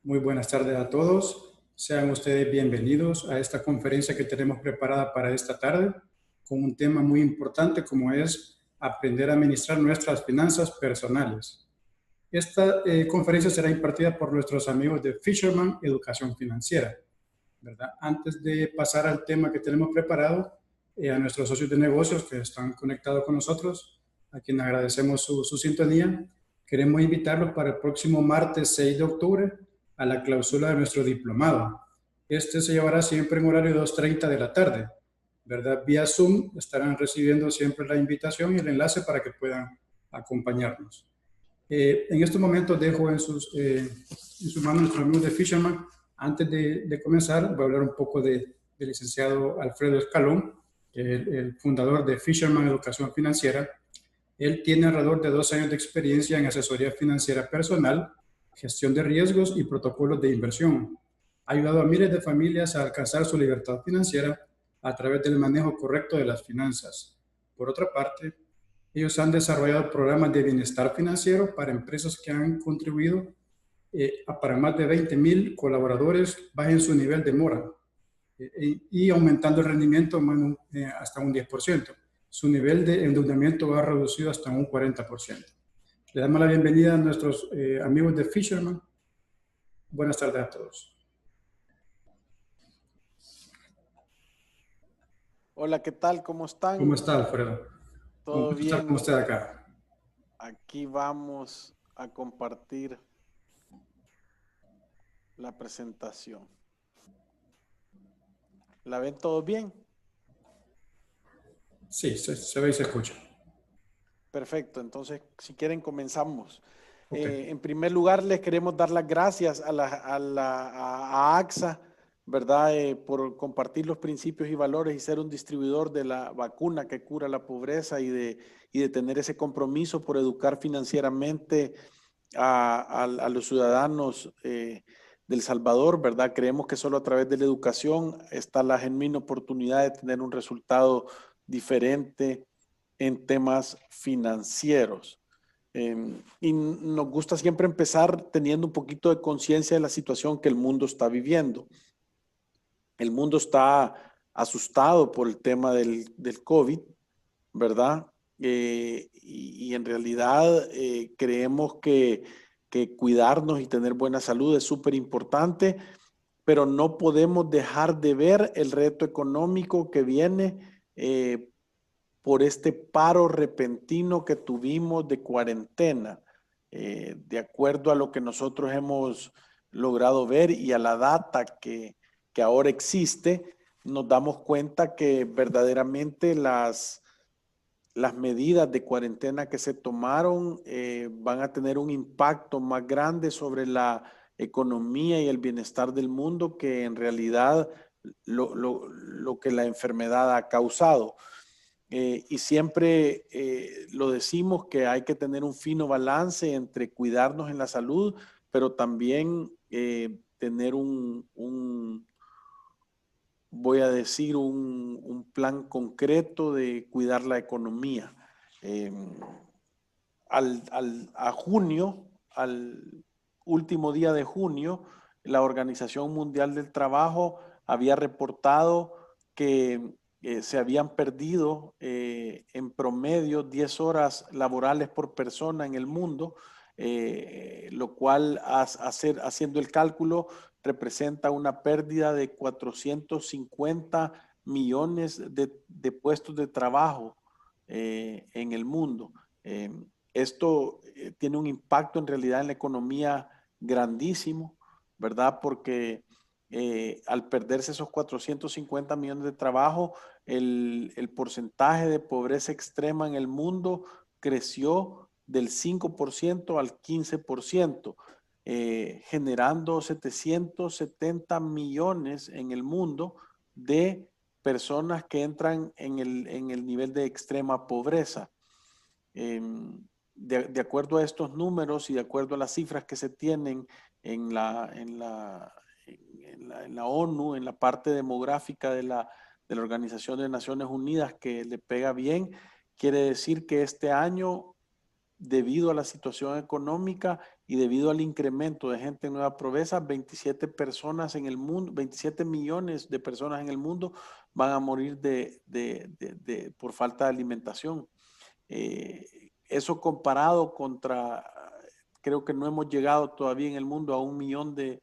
Muy buenas tardes a todos. Sean ustedes bienvenidos a esta conferencia que tenemos preparada para esta tarde con un tema muy importante como es aprender a administrar nuestras finanzas personales. Esta conferencia será impartida por nuestros amigos de Fisherman Educación Financiera, ¿verdad? Antes de pasar al tema que tenemos preparado, a nuestros socios de negocios que están conectados con nosotros, a quienes agradecemos su sintonía, queremos invitarlos para el próximo martes 6 de octubre a la clausura de nuestro diplomado. Este se llevará siempre en horario 2:30 de la tarde, ¿verdad? Vía Zoom estarán recibiendo siempre la invitación y el enlace para que puedan acompañarnos. En estos momentos dejo en sus manos nuestros amigos de Fisherman. Antes de comenzar, voy a hablar un poco del licenciado Alfredo Escalón, el fundador de Fisherman Educación Financiera. Él tiene alrededor de 2 años de experiencia en asesoría financiera personal, gestión de riesgos y protocolos de inversión. Ha ayudado a miles de familias a alcanzar su libertad financiera a través del manejo correcto de las finanzas. Por otra parte, ellos han desarrollado programas de bienestar financiero para empresas que han contribuido para más de 20,000 colaboradores bajen su nivel de mora y aumentando el rendimiento hasta un 10%. Su nivel de endeudamiento va reducido hasta un 40%. Le damos la bienvenida a nuestros amigos de Fisherman. Buenas tardes a todos. Hola, ¿qué tal? ¿Cómo están? ¿Cómo está, Alfredo? ¿Todo bien? ¿Cómo está acá? Aquí vamos a compartir la presentación. ¿La ven todo bien? Sí, se ve y se escucha. Perfecto, entonces si quieren comenzamos. Okay. En primer lugar, les queremos dar las gracias a AXA, ¿verdad? Por compartir los principios y valores y ser un distribuidor de la vacuna que cura la pobreza y de tener ese compromiso por educar financieramente a los ciudadanos del Salvador, ¿verdad? Creemos que solo a través de la educación está la genuina oportunidad de tener un resultado diferente en temas financieros. Y nos gusta siempre empezar teniendo un poquito de conciencia de la situación que el mundo está viviendo. El mundo está asustado por el tema del COVID, ¿verdad? Y en realidad creemos que cuidarnos y tener buena salud es súper importante, pero no podemos dejar de ver el reto económico que viene por este paro repentino que tuvimos de cuarentena. De acuerdo a lo que nosotros hemos logrado ver y a la data que ahora existe, nos damos cuenta que verdaderamente las medidas de cuarentena que se tomaron van a tener un impacto más grande sobre la economía y el bienestar del mundo que en realidad lo que la enfermedad ha causado. Y siempre lo decimos que hay que tener un fino balance entre cuidarnos en la salud, pero también tener voy a decir, un plan concreto de cuidar la economía. A junio, al último día de junio, la Organización Mundial del Trabajo había reportado que se habían perdido en promedio 10 horas laborales por persona en el mundo, lo cual haciendo el cálculo representa una pérdida de 450 millones de puestos de trabajo en el mundo. Esto tiene un impacto en realidad en la economía grandísimo, ¿verdad? Porque al perderse esos 450 millones de trabajo, el porcentaje de pobreza extrema en el mundo creció del 5% al 15%, generando 770 millones en el mundo de personas que entran en el nivel de extrema pobreza. De acuerdo a estos números y de acuerdo a las cifras que se tienen en la ONU, en la parte demográfica de la Organización de Naciones Unidas, que le pega bien, quiere decir que este año, debido a la situación económica y debido al incremento de gente en Nueva Proveza, 27 personas en el mundo, 27 millones de personas en el mundo van a morir por falta de alimentación. Eso comparado contra, creo que no hemos llegado todavía en el mundo a 1 millón de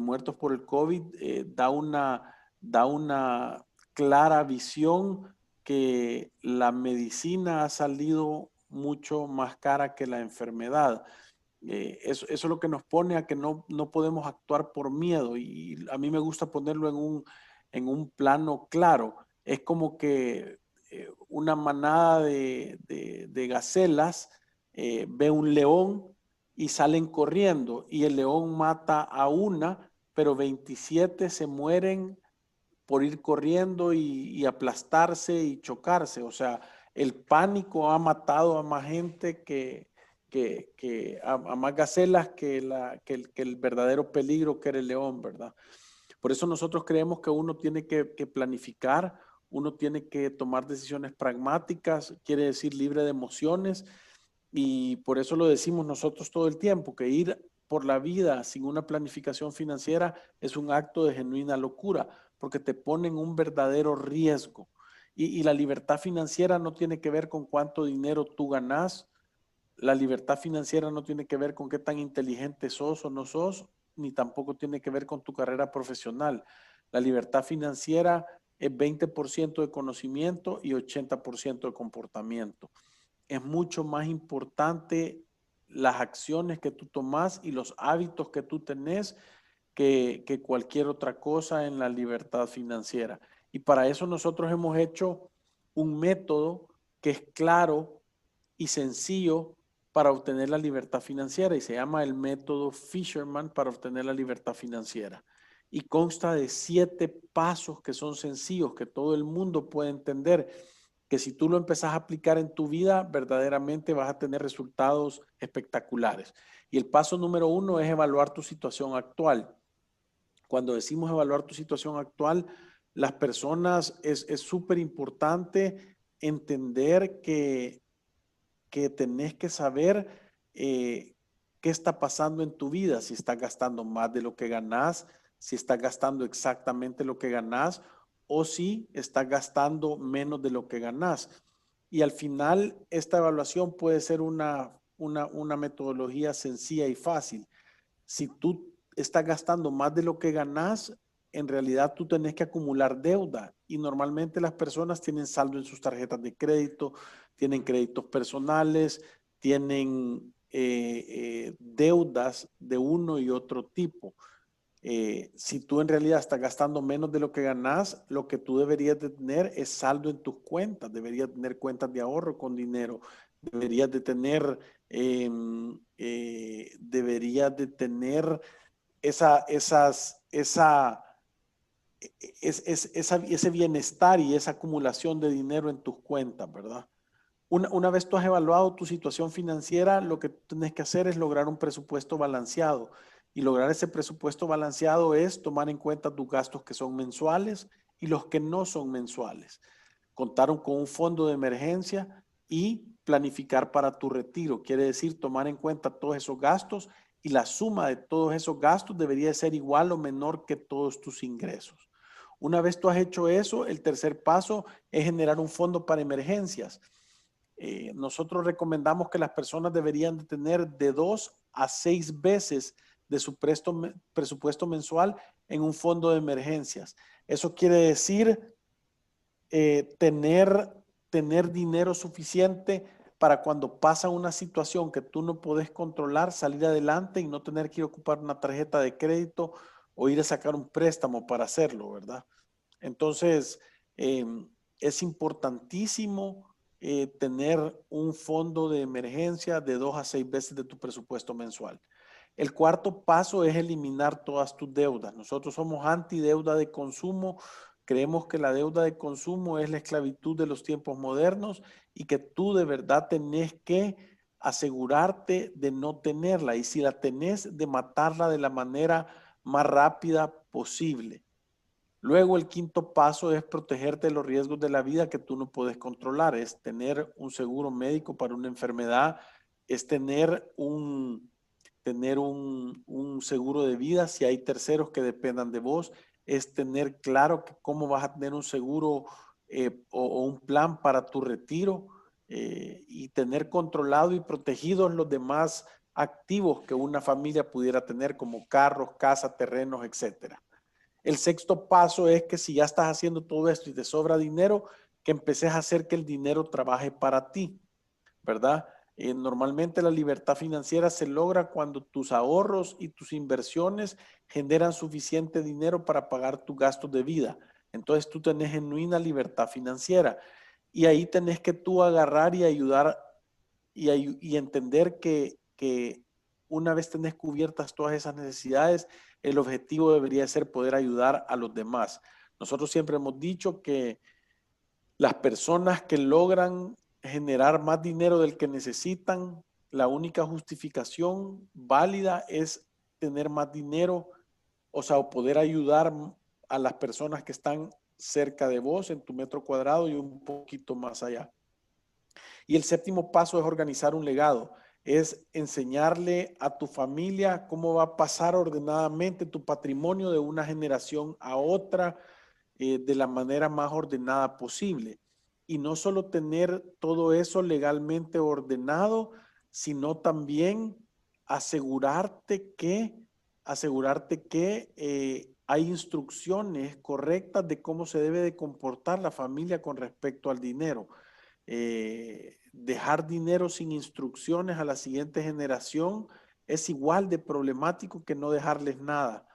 muertos por el COVID, da una clara visión que la medicina ha salido mucho más cara que la enfermedad. Eso es lo que nos pone a que no podemos actuar por miedo, y a mí me gusta ponerlo en un plano claro. Es como que una manada de gacelas ve un león y salen corriendo y el león mata a una, pero 27 se mueren por ir corriendo y aplastarse y chocarse. O sea, el pánico ha matado a más gente a más gacelas que el verdadero peligro que era el león, ¿verdad? Por eso nosotros creemos que uno tiene que planificar, uno tiene que tomar decisiones pragmáticas, quiere decir libre de emociones, y por eso lo decimos nosotros todo el tiempo, que ir por la vida sin una planificación financiera es un acto de genuina locura, porque te pone en un verdadero riesgo. Y la libertad financiera no tiene que ver con cuánto dinero tú ganas, la libertad financiera no tiene que ver con qué tan inteligente sos o no sos, ni tampoco tiene que ver con tu carrera profesional. La libertad financiera es 20% de conocimiento y 80% de comportamiento. Es mucho más importante las acciones que tú tomas y los hábitos que tú tenés que cualquier otra cosa en la libertad financiera. Y para eso nosotros hemos hecho un método que es claro y sencillo para obtener la libertad financiera, y se llama el método Fisherman para obtener la libertad financiera. Y consta de 7 pasos que son sencillos, que todo el mundo puede entender, que si tú lo empezás a aplicar en tu vida, verdaderamente vas a tener resultados espectaculares. Y el paso número 1 es evaluar tu situación actual. Cuando decimos evaluar tu situación actual, las personas es súper importante entender que tenés que saber qué está pasando en tu vida, si estás gastando más de lo que ganás, si estás gastando exactamente lo que ganás o si estás gastando menos de lo que ganás. Y al final, esta evaluación puede ser una metodología sencilla y fácil. Si tú estás gastando más de lo que ganas, en realidad tú tenés que acumular deuda, y normalmente las personas tienen saldo en sus tarjetas de crédito, tienen créditos personales, tienen deudas de uno y otro tipo. Si tú en realidad estás gastando menos de lo que ganas, lo que tú deberías de tener es saldo en tus cuentas, deberías tener cuentas de ahorro con dinero, deberías de tener, deberías de tener esa, esas, ese bienestar y esa acumulación de dinero en tus cuentas, ¿verdad? Una vez tú has evaluado tu situación financiera, lo que tienes que hacer es lograr un presupuesto balanceado. Y lograr ese presupuesto balanceado es tomar en cuenta tus gastos que son mensuales y los que no son mensuales. Contar con un fondo de emergencia y planificar para tu retiro. Quiere decir tomar en cuenta todos esos gastos, y la suma de todos esos gastos debería ser igual o menor que todos tus ingresos. Una vez tú has hecho eso, el tercer paso es generar un fondo para emergencias. Nosotros recomendamos que las personas deberían de tener de 2 a 6 veces de su presupuesto mensual en un fondo de emergencias. Eso quiere decir tener dinero suficiente para cuando pasa una situación que tú no puedes controlar, salir adelante y no tener que ir a ocupar una tarjeta de crédito o ir a sacar un préstamo para hacerlo, ¿verdad? Entonces, es importantísimo tener un fondo de emergencia de 2 a 6 veces de tu presupuesto mensual. El cuarto paso es eliminar todas tus deudas. Nosotros somos anti deuda de consumo. Creemos que la deuda de consumo es la esclavitud de los tiempos modernos y que tú de verdad tenés que asegurarte de no tenerla, y si la tenés, de matarla de la manera más rápida posible. Luego, el quinto paso es protegerte de los riesgos de la vida que tú no puedes controlar. Es tener un seguro médico para una enfermedad, es tener tener un seguro de vida si hay terceros que dependan de vos, es tener claro que cómo vas a tener un seguro o un plan para tu retiro y tener controlado y protegidos los demás activos que una familia pudiera tener como carros, casa, terrenos, etcétera. El sexto paso es que si ya estás haciendo todo esto y te sobra dinero, que empeces a hacer que el dinero trabaje para ti, ¿verdad? Normalmente la libertad financiera se logra cuando tus ahorros y tus inversiones generan suficiente dinero para pagar tus gastos de vida. Entonces tú tenés genuina libertad financiera y ahí tenés que tú agarrar y ayudar y entender que una vez tenés cubiertas todas esas necesidades, el objetivo debería ser poder ayudar a los demás. Nosotros siempre hemos dicho que las personas que logran generar más dinero del que necesitan, la única justificación válida es tener más dinero, o sea, o poder ayudar a las personas que están cerca de vos en tu metro cuadrado y un poquito más allá. Y el séptimo paso es organizar un legado, es enseñarle a tu familia cómo va a pasar ordenadamente tu patrimonio de una generación a otra de la manera más ordenada posible. Y no solo tener todo eso legalmente ordenado, sino también asegurarte que hay instrucciones correctas de cómo se debe de comportar la familia con respecto al dinero. Dejar dinero sin instrucciones a la siguiente generación es igual de problemático que no dejarles nada,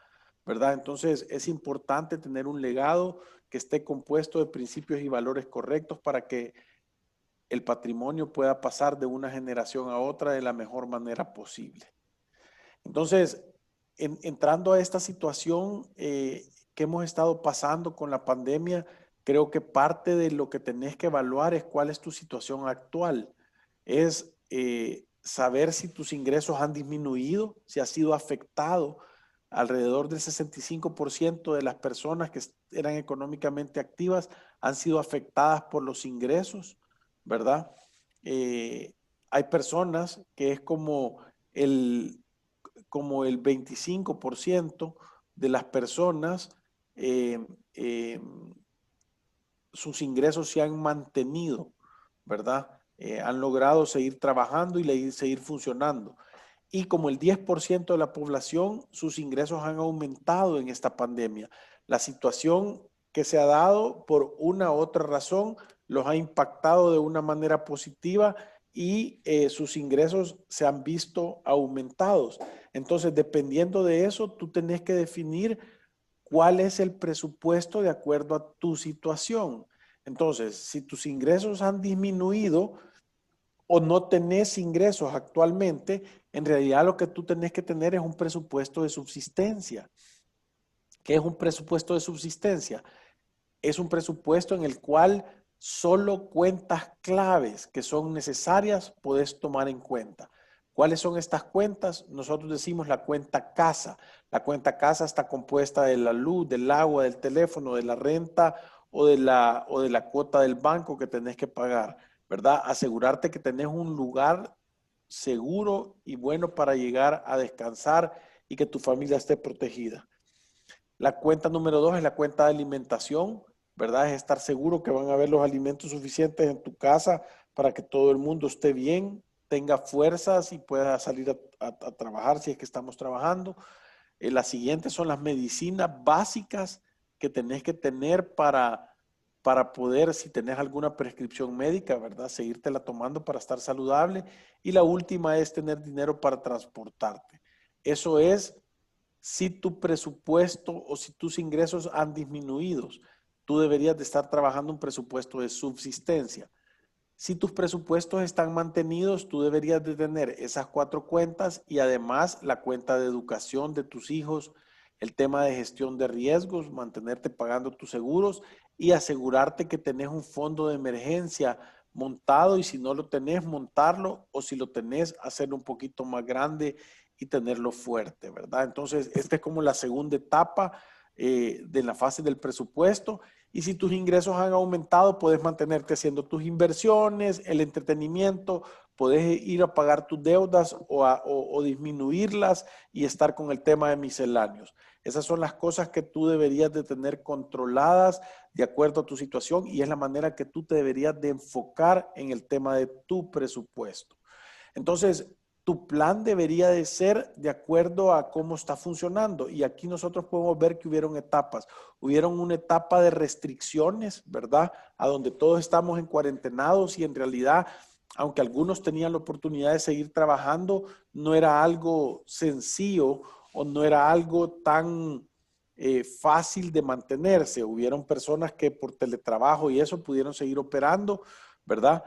¿verdad? Entonces es importante tener un legado que esté compuesto de principios y valores correctos para que el patrimonio pueda pasar de una generación a otra de la mejor manera posible. Entonces, entrando a esta situación que hemos estado pasando con la pandemia, creo que parte de lo que tenés que evaluar es cuál es tu situación actual. Es saber si tus ingresos han disminuido, si has sido afectado. Alrededor del 65% de las personas que eran económicamente activas han sido afectadas por los ingresos, ¿verdad? Hay personas que es como el 25% de las personas, eh, eh, sus ingresos se han mantenido, ¿verdad? Han logrado seguir trabajando y seguir funcionando. Y como el 10% de la población, sus ingresos han aumentado en esta pandemia. La situación que se ha dado por una u otra razón los ha impactado de una manera positiva y sus ingresos se han visto aumentados. Entonces, dependiendo de eso, tú tenés que definir cuál es el presupuesto de acuerdo a tu situación. Entonces, si tus ingresos han disminuido o no tenés ingresos actualmente, en realidad lo que tú tenés que tener es un presupuesto de subsistencia. ¿Qué es un presupuesto de subsistencia? Es un presupuesto en el cual solo cuentas claves que son necesarias podés tomar en cuenta. ¿Cuáles son estas cuentas? Nosotros decimos la cuenta casa. La cuenta casa está compuesta de la luz, del agua, del teléfono, de la renta o de la cuota del banco que tenés que pagar, ¿verdad? Asegurarte que tenés un lugar seguro y bueno para llegar a descansar y que tu familia esté protegida. La cuenta número 2 es la cuenta de alimentación, ¿verdad? Es estar seguro que van a haber los alimentos suficientes en tu casa para que todo el mundo esté bien, tenga fuerzas y pueda salir a trabajar si es que estamos trabajando. Las siguientes son las medicinas básicas que tenés que tener para poder, si tenés alguna prescripción médica, ¿verdad? Seguírtela tomando para estar saludable. Y la última es tener dinero para transportarte. Eso es si tu presupuesto o si tus ingresos han disminuido. Tú deberías de estar trabajando un presupuesto de subsistencia. Si tus presupuestos están mantenidos, tú deberías de tener esas 4 cuentas y además la cuenta de educación de tus hijos, el tema de gestión de riesgos, mantenerte pagando tus seguros y asegurarte que tenés un fondo de emergencia montado y si no lo tenés, montarlo o si lo tenés, hacerlo un poquito más grande y tenerlo fuerte, ¿verdad? Entonces, esta es como la segunda etapa de la fase del presupuesto. Y si tus ingresos han aumentado, puedes mantenerte haciendo tus inversiones, el entretenimiento, podés ir a pagar tus deudas o disminuirlas y estar con el tema de misceláneos. Esas son las cosas que tú deberías de tener controladas de acuerdo a tu situación y es la manera que tú te deberías de enfocar en el tema de tu presupuesto. Entonces, tu plan debería de ser de acuerdo a cómo está funcionando. Y aquí nosotros podemos ver que hubieron etapas. Hubieron una etapa de restricciones, ¿verdad? A donde todos estamos en cuarentenados y en realidad, aunque algunos tenían la oportunidad de seguir trabajando, no era algo sencillo o no era algo tan fácil de mantenerse. Hubieron personas que por teletrabajo y eso pudieron seguir operando, ¿verdad?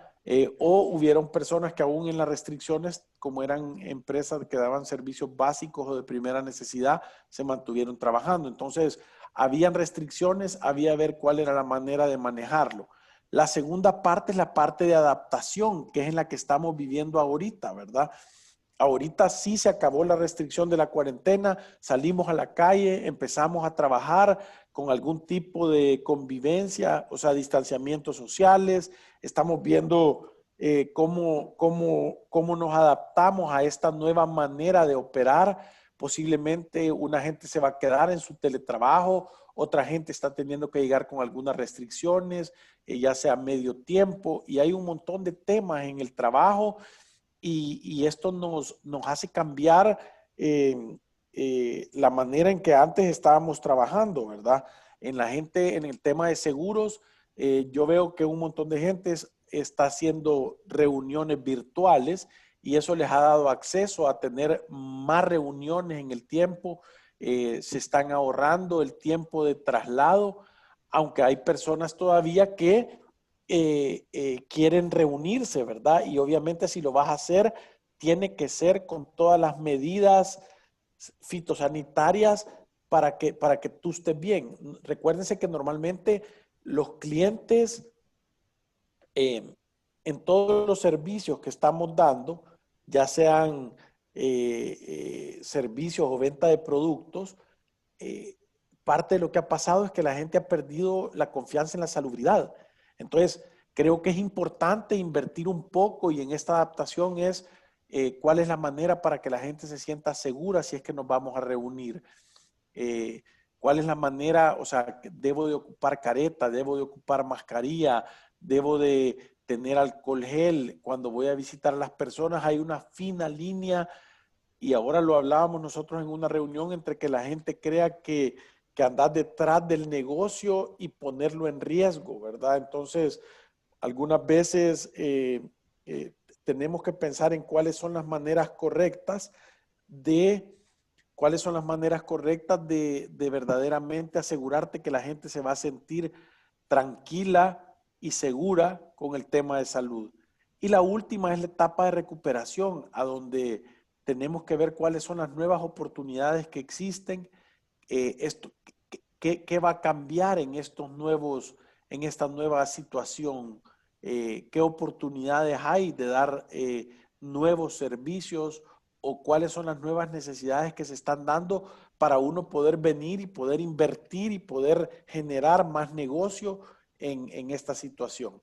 O hubieron personas que aún en las restricciones, como eran empresas que daban servicios básicos o de primera necesidad, se mantuvieron trabajando. Entonces, habían restricciones, había que ver cuál era la manera de manejarlo. La segunda parte es la parte de adaptación, que es en la que estamos viviendo ahorita, ¿verdad? Ahorita sí se acabó la restricción de la cuarentena, salimos a la calle, empezamos a trabajar con algún tipo de convivencia, o sea, distanciamientos sociales. Estamos viendo cómo nos adaptamos a esta nueva manera de operar. Posiblemente una gente se va a quedar en su teletrabajo, otra gente está teniendo que llegar con algunas restricciones, ya sea medio tiempo, y hay un montón de temas en el trabajo y esto nos hace cambiar la manera en que antes estábamos trabajando, ¿verdad? En la gente, en el tema de seguros, yo veo que un montón de gente está haciendo reuniones virtuales y eso les ha dado acceso a tener más reuniones en el tiempo. Se están ahorrando el tiempo de traslado, aunque hay personas todavía que quieren reunirse, ¿verdad? Y obviamente si lo vas a hacer, tiene que ser con todas las medidas fitosanitarias para que tú estés bien. Recuérdense que normalmente los clientes en todos los servicios que estamos dando, ya sean servicios o venta de productos, eh, parte de lo que ha pasado es que la gente ha perdido la confianza en la salubridad. Entonces, creo que es importante invertir un poco y en esta adaptación es cuál es la manera para que la gente se sienta segura si es que nos vamos a reunir. Eh, ¿Cuál es la manera? O sea, debo de ocupar careta, debo de ocupar mascarilla, debo de tener alcohol gel. Cuando voy a visitar a las personas hay una fina línea y ahora lo hablábamos nosotros en una reunión entre que la gente crea que andar detrás del negocio y ponerlo en riesgo, ¿verdad? Entonces, algunas veces eh, tenemos que pensar en cuáles son las maneras correctas de de verdaderamente asegurarte que la gente se va a sentir tranquila y segura con el tema de salud. Y la última es la etapa de recuperación, a donde tenemos que ver cuáles son las nuevas oportunidades que existen, qué va a cambiar en en esta nueva situación, qué oportunidades hay de dar nuevos servicios o cuáles son las nuevas necesidades que se están dando para uno poder venir y poder invertir y poder generar más negocio en esta situación.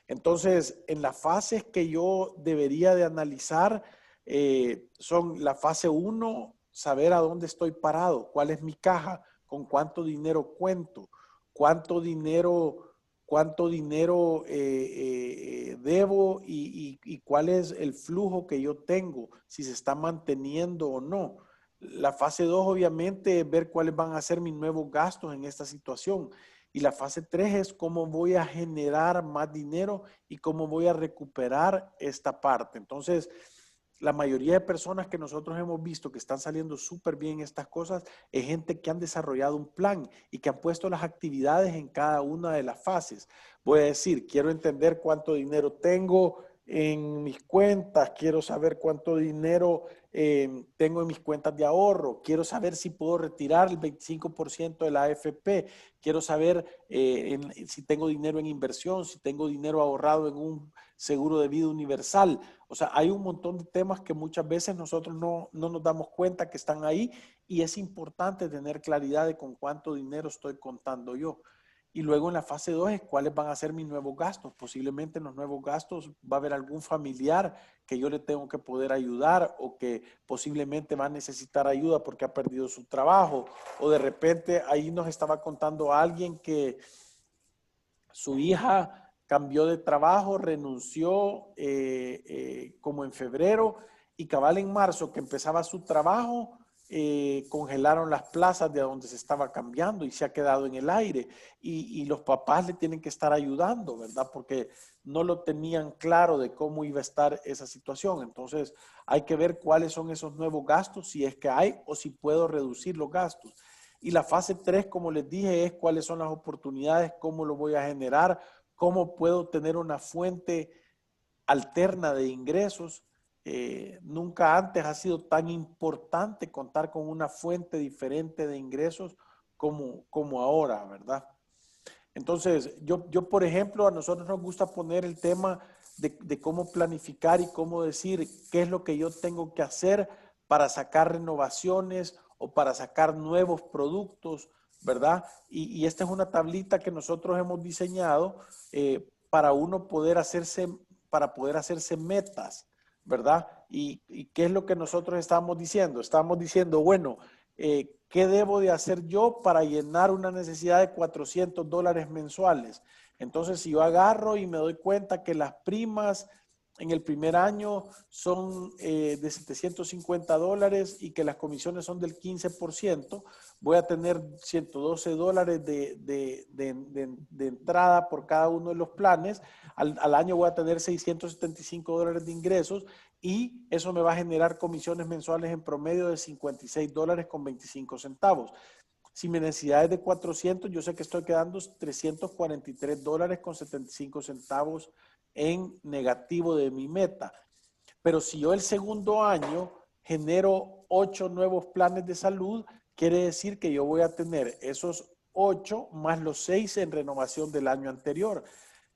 Entonces, en las fases que yo debería de analizar son la fase 1, saber a dónde estoy parado, cuál es mi caja, con cuánto dinero cuento, cuánto dinero, cuánto dinero debo y cuál es el flujo que yo tengo, si se está manteniendo o no. La fase 2, obviamente, es ver cuáles van a ser mis nuevos gastos en esta situación. Y la fase 3 es cómo voy a generar más dinero y cómo voy a recuperar esta parte. Entonces, la mayoría de personas que nosotros hemos visto que están saliendo súper bien estas cosas es gente que han desarrollado un plan y que han puesto las actividades en cada una de las fases. Voy a decir, quiero entender cuánto dinero tengo en mis cuentas, quiero saber cuánto dinero tengo en mis cuentas de ahorro, quiero saber si puedo retirar el 25% de la AFP, quiero saber si tengo dinero en inversión, si tengo dinero ahorrado en un seguro de vida universal. O sea, hay un montón de temas que muchas veces nosotros no nos damos cuenta que están ahí y es importante tener claridad de con cuánto dinero estoy contando yo. Y luego en la fase 2 es cuáles van a ser mis nuevos gastos. Posiblemente en los nuevos gastos va a haber algún familiar que yo le tengo que poder ayudar o que posiblemente va a necesitar ayuda porque ha perdido su trabajo. O de repente ahí nos estaba contando alguien que su hija cambió de trabajo, renunció como en febrero y cabal en marzo que empezaba su trabajo, congelaron las plazas de donde se estaba cambiando y se ha quedado en el aire. Y los papás le tienen que estar ayudando, ¿verdad? Porque no lo tenían claro de cómo iba a estar esa situación. Entonces hay que ver cuáles son esos nuevos gastos, si es que hay o si puedo reducir los gastos. Y la fase 3, como les dije, es cuáles son las oportunidades, cómo lo voy a generar, cómo puedo tener una fuente alterna de ingresos. Nunca antes ha sido tan importante contar con una fuente diferente de ingresos como ahora, ¿verdad? Entonces, yo, por ejemplo, a nosotros nos gusta poner el tema de cómo planificar y cómo decir qué es lo que yo tengo que hacer para sacar renovaciones o para sacar nuevos productos, ¿verdad? Y esta es una tablita que nosotros hemos diseñado para uno para poder hacerse metas, ¿verdad? Y qué es lo que nosotros estamos diciendo. Estamos diciendo, bueno, ¿qué debo de hacer yo para llenar una necesidad de $400 mensuales? Entonces, si yo agarro y me doy cuenta que las primas en el primer año son de $750 y que las comisiones son del 15%, voy a tener $112 de entrada por cada uno de los planes. Al año voy a tener $675 de ingresos y eso me va a generar comisiones mensuales en promedio de $56.25. Si mi necesidad es de 400, yo sé que estoy quedando $343.75 en negativo de mi meta. Pero si yo el segundo año genero 8 nuevos planes de salud, quiere decir que yo voy a tener esos 8 más los 6 en renovación del año anterior.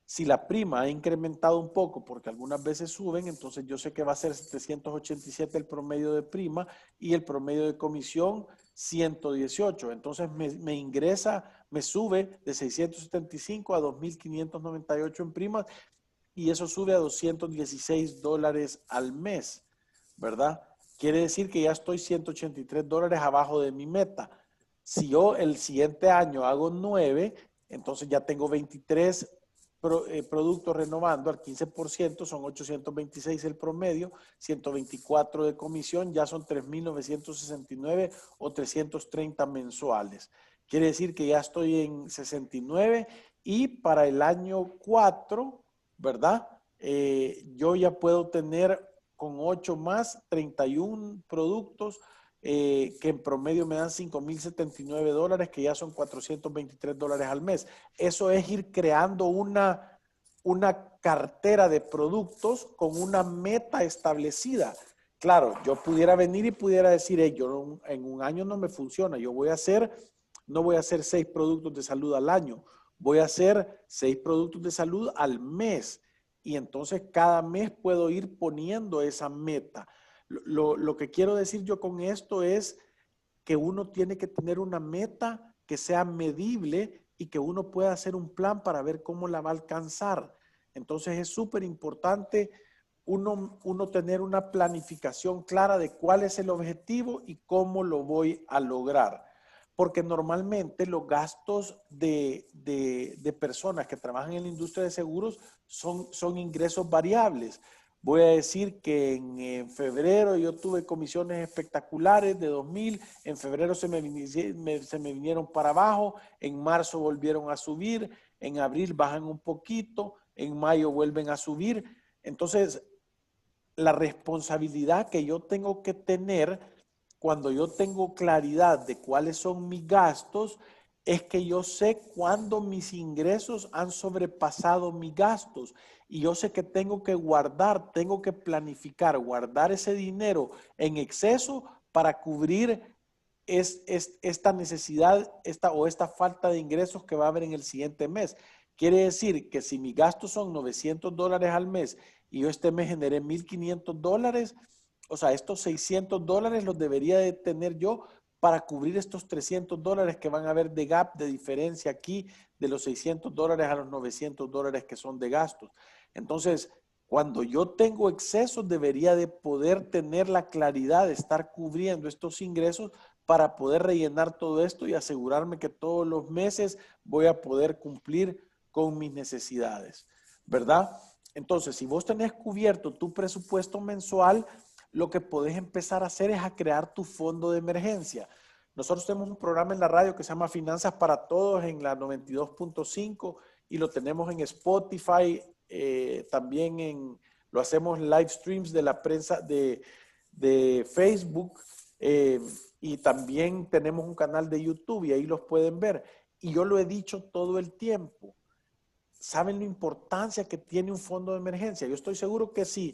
Si la prima ha incrementado un poco, porque algunas veces suben, entonces yo sé que va a ser 787 el promedio de prima y el promedio de comisión 118. Entonces me sube de 675 a 2.598 en primas y eso sube a $216 al mes, ¿verdad? Quiere decir que ya estoy $183 abajo de mi meta. Si yo el siguiente año hago 9, entonces ya tengo 23 productos renovando al 15%, son 826 el promedio, 124 de comisión, ya son 3.969 o 330 mensuales. Quiere decir que ya estoy en 69 y para el año 4, ¿verdad? Yo ya puedo tener con 8 más 31 productos que en promedio me dan $5.079, que ya son $423 al mes. Eso es ir creando una cartera de productos con una meta establecida. Claro, yo pudiera venir y pudiera decir, hey, yo en un año no me funciona, no voy a hacer 6 productos de salud al año, voy a hacer 6 productos de salud al mes. Y entonces cada mes puedo ir poniendo esa meta. Lo que quiero decir yo con esto es que uno tiene que tener una meta que sea medible y que uno pueda hacer un plan para ver cómo la va a alcanzar. Entonces es súper importante uno tener una planificación clara de cuál es el objetivo y cómo lo voy a lograr. Porque normalmente los gastos de personas que trabajan en la industria de seguros son ingresos variables. Voy a decir que en febrero yo tuve comisiones espectaculares de 2.000, en febrero se me vinieron para abajo, en marzo volvieron a subir, en abril bajan un poquito, en mayo vuelven a subir. Entonces, la responsabilidad que yo tengo que tener cuando yo tengo claridad de cuáles son mis gastos, es que yo sé cuándo mis ingresos han sobrepasado mis gastos y yo sé que tengo que guardar, tengo que planificar, guardar ese dinero en exceso para cubrir esta necesidad esta falta de ingresos que va a haber en el siguiente mes. Quiere decir que si mis gastos son $900 al mes y yo este mes generé $1.500, o sea, estos $600 los debería de tener yo para cubrir estos $300 que van a haber de gap, de diferencia aquí, de los $600 a los $900 que son de gastos. Entonces, cuando yo tengo excesos, debería de poder tener la claridad de estar cubriendo estos ingresos para poder rellenar todo esto y asegurarme que todos los meses voy a poder cumplir con mis necesidades, ¿verdad? Entonces, si vos tenés cubierto tu presupuesto mensual, lo que podés empezar a hacer es a crear tu fondo de emergencia. Nosotros tenemos un programa en la radio que se llama Finanzas para Todos en la 92.5 y lo tenemos en Spotify, también lo hacemos live streams de la prensa de Facebook, y también tenemos un canal de YouTube y ahí los pueden ver. Y yo lo he dicho todo el tiempo. ¿Saben la importancia que tiene un fondo de emergencia? Yo estoy seguro que si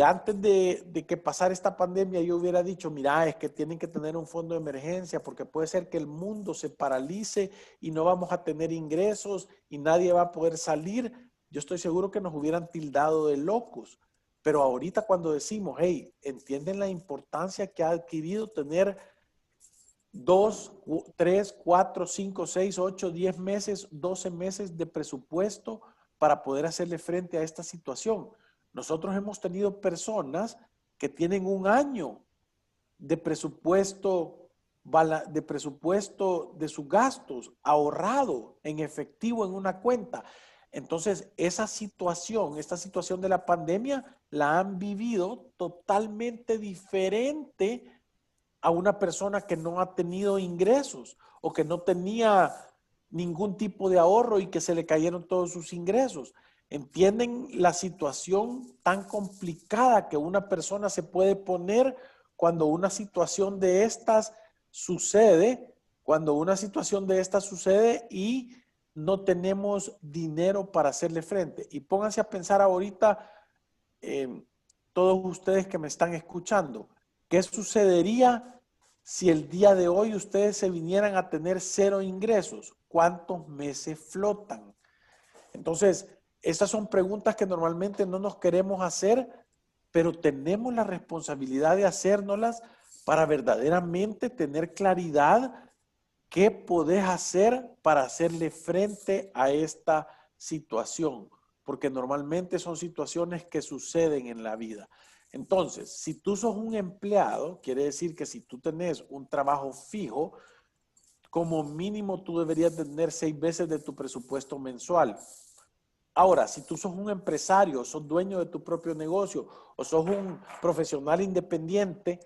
antes de que pasara esta pandemia yo hubiera dicho, mira, es que tienen que tener un fondo de emergencia porque puede ser que el mundo se paralice y no vamos a tener ingresos y nadie va a poder salir, yo estoy seguro que nos hubieran tildado de locos. Pero ahorita cuando decimos, hey, ¿entienden la importancia que ha adquirido tener 2, 3, 4, 5, 6, 8, 10 meses, 12 meses de presupuesto para poder hacerle frente a esta situación? Nosotros hemos tenido personas que tienen un año de presupuesto de sus gastos ahorrado en efectivo en una cuenta. Entonces, esta situación de la pandemia la han vivido totalmente diferente a una persona que no ha tenido ingresos o que no tenía ningún tipo de ahorro y que se le cayeron todos sus ingresos. ¿Entienden la situación tan complicada que una persona se puede poner cuando una situación de estas sucede? Cuando una situación de estas sucede y no tenemos dinero para hacerle frente. Y pónganse a pensar ahorita, todos ustedes que me están escuchando, ¿qué sucedería si el día de hoy ustedes se vinieran a tener 0 ingresos? ¿Cuántos meses flotan? Entonces, estas son preguntas que normalmente no nos queremos hacer, pero tenemos la responsabilidad de hacérnoslas para verdaderamente tener claridad qué podés hacer para hacerle frente a esta situación, porque normalmente son situaciones que suceden en la vida. Entonces, si tú sos un empleado, quiere decir que si tú tenés un trabajo fijo, como mínimo tú deberías tener 6 veces de tu presupuesto mensual. Ahora, si tú sos un empresario, sos dueño de tu propio negocio o sos un profesional independiente,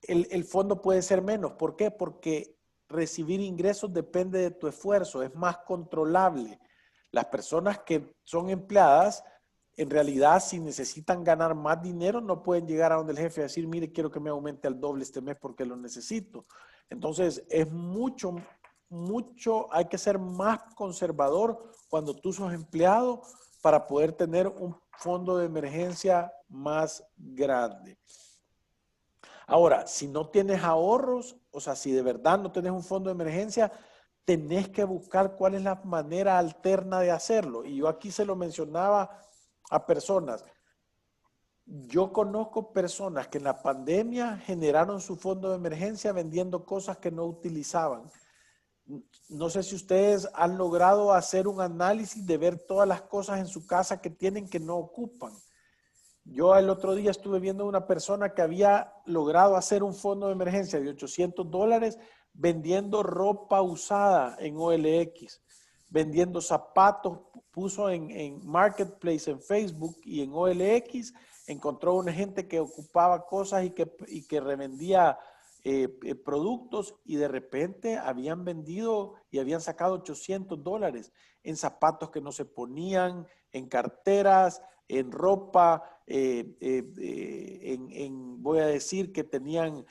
el fondo puede ser menos. ¿Por qué? Porque recibir ingresos depende de tu esfuerzo, es más controlable. Las personas que son empleadas, en realidad, si necesitan ganar más dinero, no pueden llegar a donde el jefe a decir, mire, quiero que me aumente al doble este mes porque lo necesito. Entonces, es mucho, hay que ser más conservador cuando tú sos empleado para poder tener un fondo de emergencia más grande. Ahora, si no tienes ahorros, o sea, si de verdad no tienes un fondo de emergencia, tenés que buscar cuál es la manera alterna de hacerlo. Y yo aquí se lo mencionaba a personas. Yo conozco personas que en la pandemia generaron su fondo de emergencia vendiendo cosas que no utilizaban. No sé si ustedes han logrado hacer un análisis de ver todas las cosas en su casa que tienen que no ocupan. Yo el otro día estuve viendo una persona que había logrado hacer un fondo de emergencia de $800 vendiendo ropa usada en OLX, vendiendo zapatos, puso en Marketplace, en Facebook y en OLX, encontró una gente que ocupaba cosas y que revendía productos y de repente habían vendido y habían sacado $800 en zapatos que no se ponían, en carteras, en ropa, voy a decir que tenían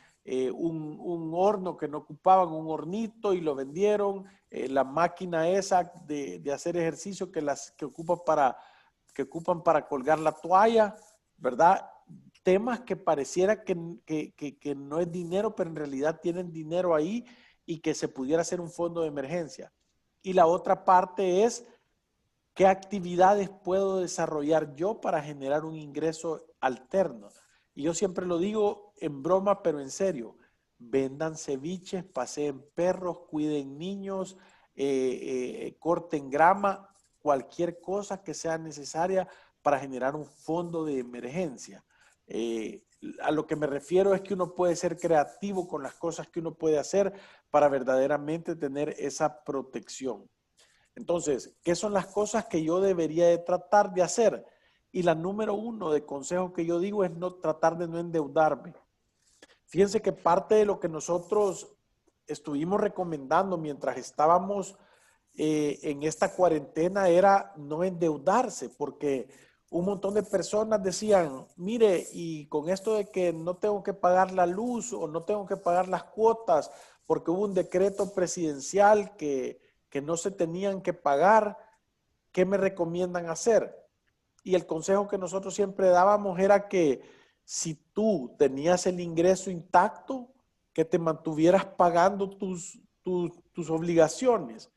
un horno que no ocupaban, un hornito y lo vendieron, la máquina esa de hacer ejercicio que ocupan para colgar la toalla, ¿verdad? Temas que pareciera que no es dinero, pero en realidad tienen dinero ahí y que se pudiera hacer un fondo de emergencia. Y la otra parte es, ¿qué actividades puedo desarrollar yo para generar un ingreso alterno? Y yo siempre lo digo en broma, pero en serio. vendan ceviches, paseen perros, cuiden niños, corten grama, cualquier cosa que sea necesaria para generar un fondo de emergencia. A lo que me refiero es que uno puede ser creativo con las cosas que uno puede hacer para verdaderamente tener esa protección. Entonces, ¿qué son las cosas que yo debería de tratar de hacer? Y la número uno de consejo que yo digo es no tratar de no endeudarme. Fíjense que parte de lo que nosotros estuvimos recomendando mientras estábamos en esta cuarentena era no endeudarse, porque un montón de personas decían, mire, y con esto de que no tengo que pagar la luz o no tengo que pagar las cuotas, porque hubo un decreto presidencial que no se tenían que pagar, ¿qué me recomiendan hacer? Y el consejo que nosotros siempre dábamos era que si tú tenías el ingreso intacto, que te mantuvieras pagando tus obligaciones.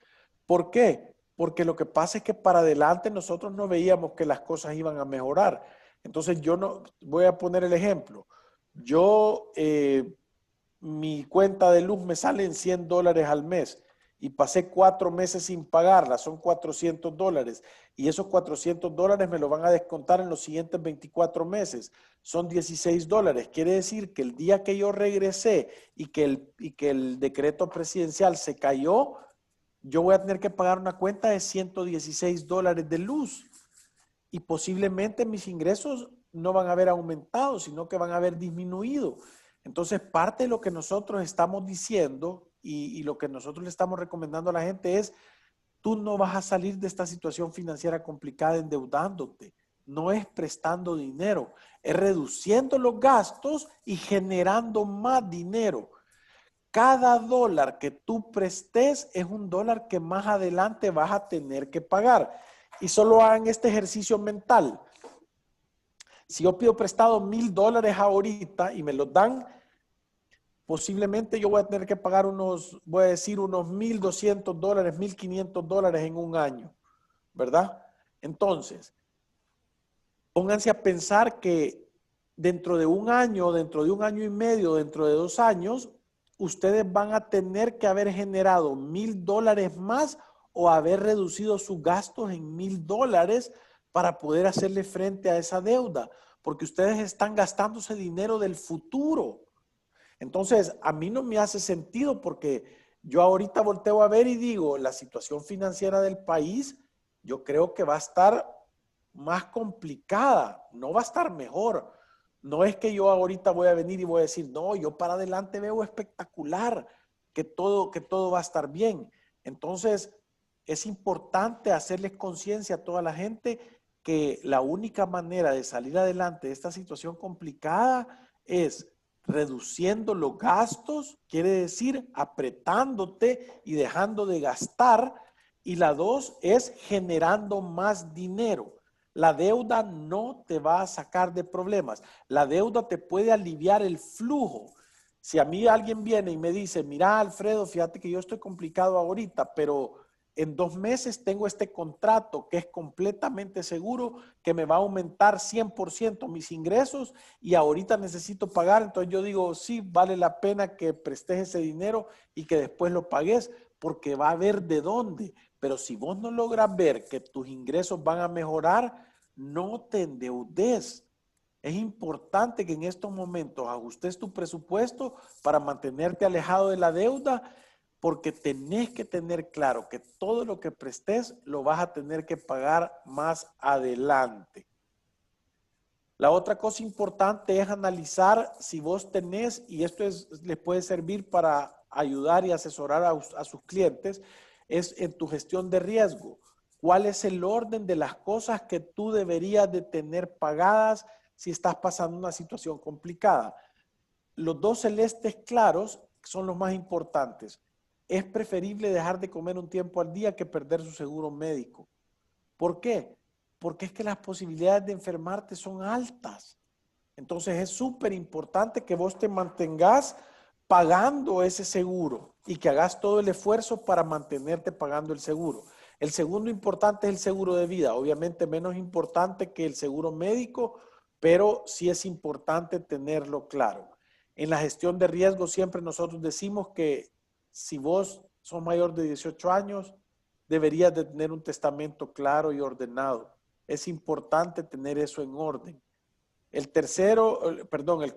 ¿Por qué? Porque lo que pasa es que para adelante nosotros no veíamos que las cosas iban a mejorar. Entonces yo no, voy a poner el ejemplo. Yo, mi cuenta de luz me sale en $100 al mes y pasé 4 meses sin pagarla, son $400. Y esos $400 me lo van a descontar en los siguientes 24 meses. Son $16. Quiere decir que el día que yo regresé y que el decreto presidencial se cayó, yo voy a tener que pagar una cuenta de $116 de luz. Y posiblemente mis ingresos no van a haber aumentado, sino que van a haber disminuido. Entonces, parte de lo que nosotros estamos diciendo y lo que nosotros le estamos recomendando a la gente es, tú no vas a salir de esta situación financiera complicada endeudándote. No es prestando dinero, es reduciendo los gastos y generando más dinero. Cada dólar que tú prestes es un dólar que más adelante vas a tener que pagar. Y solo hagan este ejercicio mental. Si yo pido prestado $1,000 ahorita y me los dan, posiblemente yo voy a tener que pagar voy a decir unos $1,200, $1,500 en un año, ¿verdad? Entonces, pónganse a pensar que dentro de un año, dentro de un año y medio, dentro de 2 años, ustedes van a tener que haber generado $1,000 más o haber reducido sus gastos en $1,000 para poder hacerle frente a esa deuda, porque ustedes están gastándose dinero del futuro. Entonces, a mí no me hace sentido porque yo ahorita volteo a ver y digo, la situación financiera del país, yo creo que va a estar más complicada, no va a estar mejor. No es que yo ahorita voy a venir y voy a decir, no, yo para adelante veo espectacular, que todo va a estar bien. Entonces, es importante hacerles conciencia a toda la gente que la única manera de salir adelante de esta situación complicada es reduciendo los gastos, quiere decir apretándote y dejando de gastar. Y la 2 es generando más dinero. La deuda no te va a sacar de problemas. La deuda te puede aliviar el flujo. Si a mí alguien viene y me dice, mira, Alfredo, fíjate que yo estoy complicado ahorita, pero en 2 meses tengo este contrato que es completamente seguro que me va a aumentar 100% mis ingresos y ahorita necesito pagar. Entonces yo digo, sí, vale la pena que prestes ese dinero y que después lo pagues porque va a haber de dónde. Pero si vos no logras ver que tus ingresos van a mejorar, no te endeudes. Es importante que en estos momentos ajustes tu presupuesto para mantenerte alejado de la deuda, porque tenés que tener claro que todo lo que prestes lo vas a tener que pagar más adelante. La otra cosa importante es analizar si vos tenés, y esto les puede servir para ayudar y asesorar a sus clientes, es en tu gestión de riesgo. ¿Cuál es el orden de las cosas que tú deberías de tener pagadas si estás pasando una situación complicada? Los 2 celestes claros son los más importantes. Es preferible dejar de comer un tiempo al día que perder su seguro médico. ¿Por qué? Porque es que las posibilidades de enfermarte son altas. Entonces es súper importante que vos te mantengas pagando ese seguro y que hagas todo el esfuerzo para mantenerte pagando el seguro. El segundo importante es el seguro de vida, obviamente menos importante que el seguro médico, pero sí es importante tenerlo claro. En la gestión de riesgo siempre nosotros decimos que si vos sos mayor de 18 años, deberías de tener un testamento claro y ordenado. Es importante tener eso en orden. El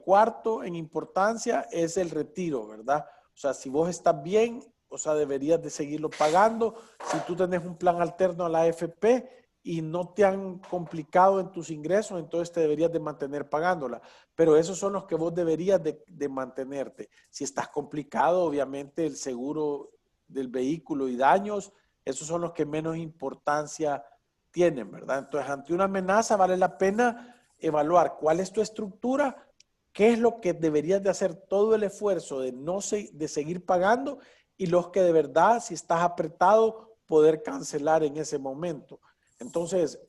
cuarto en importancia es el retiro, ¿verdad? O sea, si vos estás bien, o sea, deberías de seguirlo pagando. Si tú tenés un plan alterno a la AFP y no te han complicado en tus ingresos, entonces te deberías de mantener pagándola. Pero esos son los que vos deberías de mantenerte. Si estás complicado, obviamente el seguro del vehículo y daños, esos son los que menos importancia tienen, ¿verdad? Entonces, ante una amenaza vale la pena evaluar cuál es tu estructura, qué es lo que deberías de hacer todo el esfuerzo de seguir pagando y los que de verdad, si estás apretado, poder cancelar en ese momento. Entonces,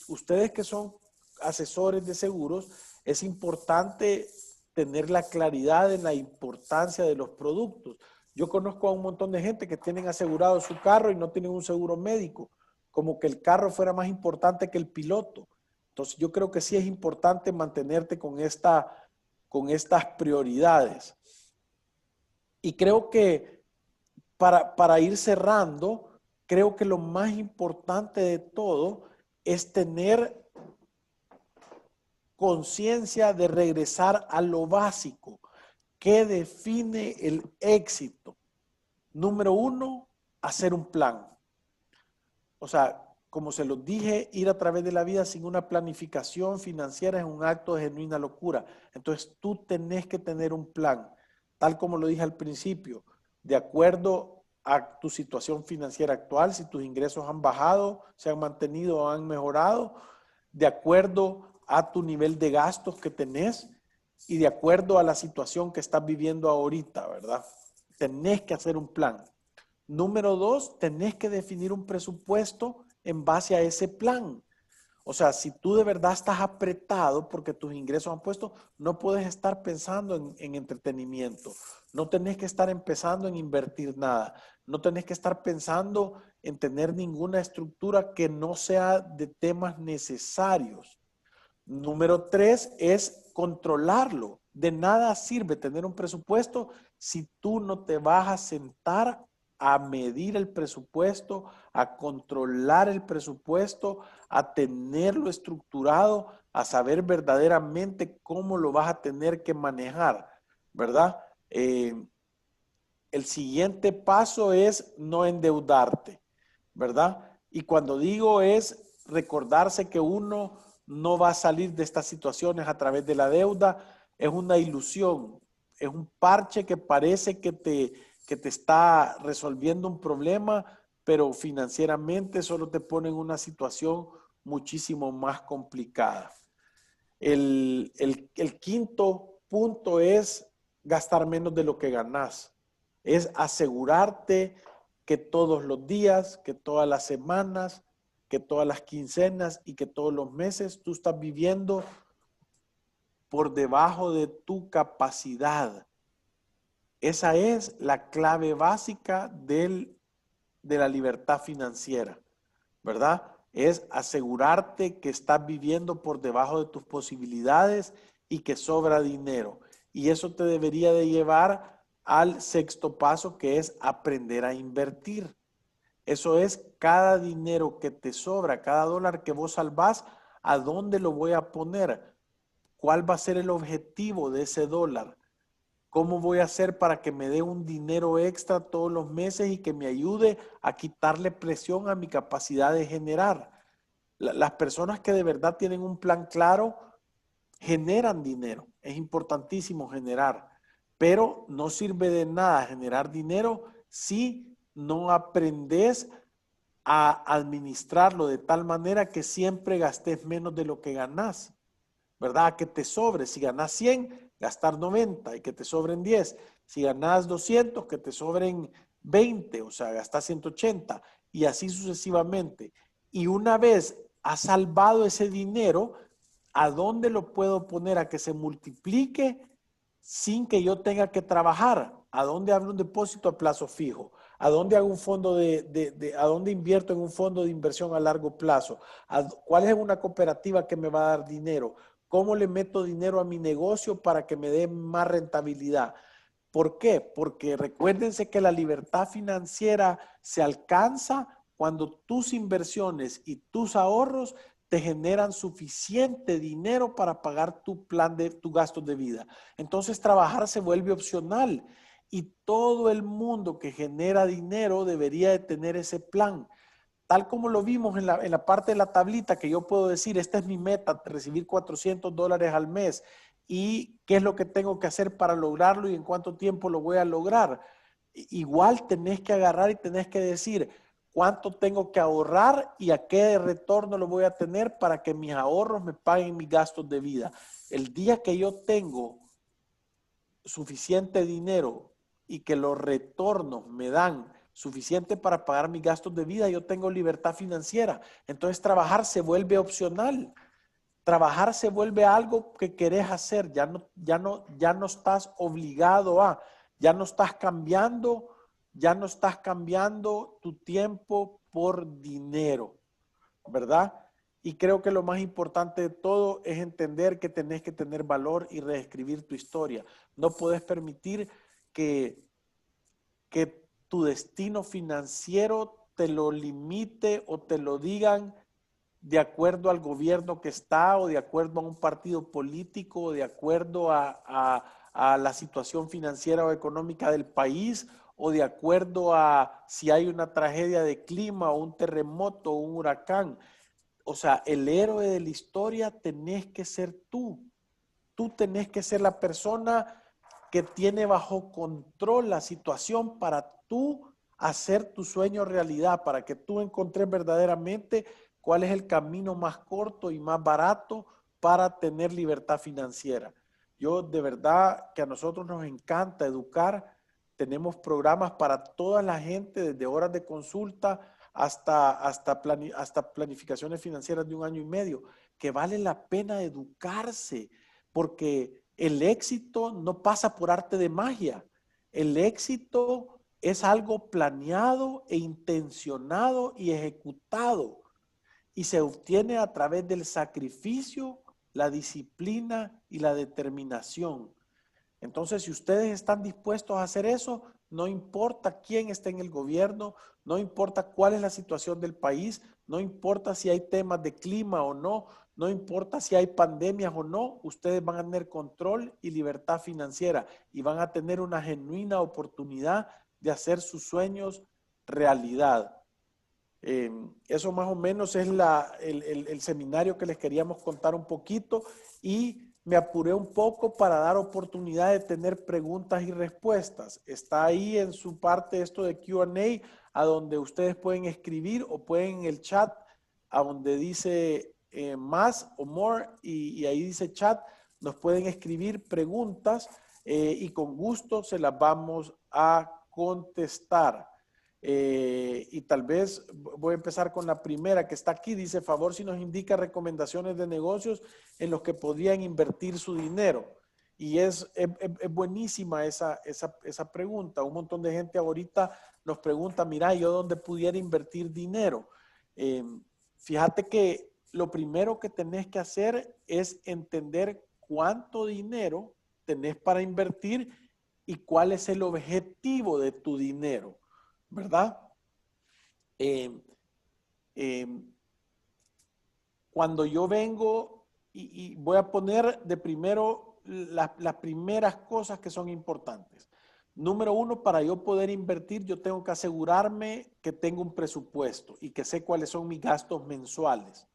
ustedes que son asesores de seguros, es importante tener la claridad en la importancia de los productos. Yo conozco a un montón de gente que tienen asegurado su carro y no tienen un seguro médico, como que el carro fuera más importante que el piloto. Entonces, yo creo que sí es importante mantenerte con estas prioridades. Y creo que para ir cerrando, creo que lo más importante de todo es tener conciencia de regresar a lo básico. ¿Qué define el éxito? Número uno, hacer un plan. O sea, como se los dije, ir a través de la vida sin una planificación financiera es un acto de genuina locura. Entonces, tú tenés que tener un plan, tal como lo dije al principio, de acuerdo a tu situación financiera actual, si tus ingresos han bajado, se han mantenido o han mejorado, de acuerdo a tu nivel de gastos que tenés y de acuerdo a la situación que estás viviendo ahorita, ¿verdad? Tenés que hacer un plan. Número dos, tenés que definir un presupuesto en base a ese plan. O sea, si tú de verdad estás apretado porque tus ingresos han puesto, no puedes estar pensando en entretenimiento. No tenés que estar empezando en invertir nada. No tenés que estar pensando en tener ninguna estructura que no sea de temas necesarios. Número tres es controlarlo. De nada sirve tener un presupuesto si tú no te vas a sentar a medir el presupuesto, a controlar el presupuesto, a tenerlo estructurado, a saber verdaderamente cómo lo vas a tener que manejar, ¿verdad? El siguiente paso es no endeudarte, ¿verdad? Y cuando digo es recordarse que uno no va a salir de estas situaciones a través de la deuda, es una ilusión, es un parche que parece que te está resolviendo un problema, pero financieramente solo te pone en una situación muchísimo más complicada. El quinto punto es gastar menos de lo que ganas. Es asegurarte que todos los días, que todas las semanas, que todas las quincenas y que todos los meses tú estás viviendo por debajo de tu capacidad. Esa es la clave básica de la libertad financiera, ¿verdad? Es asegurarte que estás viviendo por debajo de tus posibilidades y que sobra dinero. Y eso te debería de llevar al sexto paso, que es aprender a invertir. Eso es cada dinero que te sobra, cada dólar que vos salvás, ¿a dónde lo voy a poner? ¿Cuál va a ser el objetivo de ese dólar? ¿Cómo voy a hacer para que me dé un dinero extra todos los meses y que me ayude a quitarle presión a mi capacidad de generar? Las personas que de verdad tienen un plan claro generan dinero. Es importantísimo generar, pero no sirve de nada generar dinero si no aprendes a administrarlo de tal manera que siempre gastes menos de lo que ganas, ¿verdad? Que te sobre. Si ganas 100, gastar 90 y que te sobren 10. Si ganas 200, que te sobren 20, o sea, gastas 180 y así sucesivamente. Y una vez has salvado ese dinero, ¿a dónde lo puedo poner a que se multiplique sin que yo tenga que trabajar? ¿A dónde abro un depósito a plazo fijo? ¿A dónde hago un fondo a dónde invierto en un fondo de inversión a largo plazo? ¿Cuál es una cooperativa que me va a dar dinero? ¿Cómo le meto dinero a mi negocio para que me dé más rentabilidad? ¿Por qué? Porque recuérdense que la libertad financiera se alcanza cuando tus inversiones y tus ahorros te generan suficiente dinero para pagar tu plan de tu gasto de vida. Entonces trabajar se vuelve opcional y todo el mundo que genera dinero debería de tener ese plan. Tal como lo vimos en la parte de la tablita, que yo puedo decir, esta es mi meta, recibir $400 al mes, y qué es lo que tengo que hacer para lograrlo y en cuánto tiempo lo voy a lograr. Igual tenés que agarrar y tenés que decir cuánto tengo que ahorrar y a qué retorno lo voy a tener para que mis ahorros me paguen mis gastos de vida. El día que yo tengo suficiente dinero y que los retornos me dan suficiente para pagar mis gastos de vida, yo tengo libertad financiera. Entonces trabajar se vuelve opcional. Trabajar se vuelve algo que querés hacer. Ya no estás obligado a, ya no estás cambiando tu tiempo por dinero, ¿verdad? Y creo que lo más importante de todo es entender que tenés que tener valor y reescribir tu historia. No puedes permitir que, que tu destino financiero te lo limite o te lo digan de acuerdo al gobierno que está o de acuerdo a un partido político o de acuerdo a la situación financiera o económica del país o de acuerdo a si hay una tragedia de clima o un terremoto o un huracán. O sea, el héroe de la historia tenés que ser tú. Tú tenés que ser la persona que tiene bajo control la situación para tú hacer tu sueño realidad, para que tú encontres verdaderamente cuál es el camino más corto y más barato para tener libertad financiera. Yo de verdad que a nosotros nos encanta educar. Tenemos programas para toda la gente, desde horas de consulta hasta planificaciones financieras de 1 año y medio, que vale la pena educarse, porque el éxito no pasa por arte de magia. El éxito es algo planeado e intencionado y ejecutado, y se obtiene a través del sacrificio, la disciplina y la determinación. Entonces, si ustedes están dispuestos a hacer eso, no importa quién esté en el gobierno, no importa cuál es la situación del país, no importa si hay temas de clima o no, no importa si hay pandemias o no, ustedes van a tener control y libertad financiera y van a tener una genuina oportunidad de hacer sus sueños realidad. Eso más o menos es el seminario que les queríamos contar un poquito, y me apuré un poco para dar oportunidad de tener preguntas y respuestas. Está ahí en su parte esto de Q&A, a donde ustedes pueden escribir o pueden en el chat, a donde dice más o more, y ahí dice chat, nos pueden escribir preguntas y con gusto se las vamos a contestar. Y tal vez voy a empezar con la primera que está aquí. Dice, favor si nos indica recomendaciones de negocios en los que podrían invertir su dinero. Y es buenísima esa pregunta. Un montón de gente ahorita nos pregunta, mira, ¿yo dónde pudiera invertir dinero? Fíjate que lo primero que tenés que hacer es entender cuánto dinero tenés para invertir y cuál es el objetivo de tu dinero, ¿verdad? Cuando yo vengo y voy a poner de primero las primeras cosas que son importantes. Número uno, para yo poder invertir, yo tengo que asegurarme que tengo un presupuesto y que sé cuáles son mis gastos mensuales.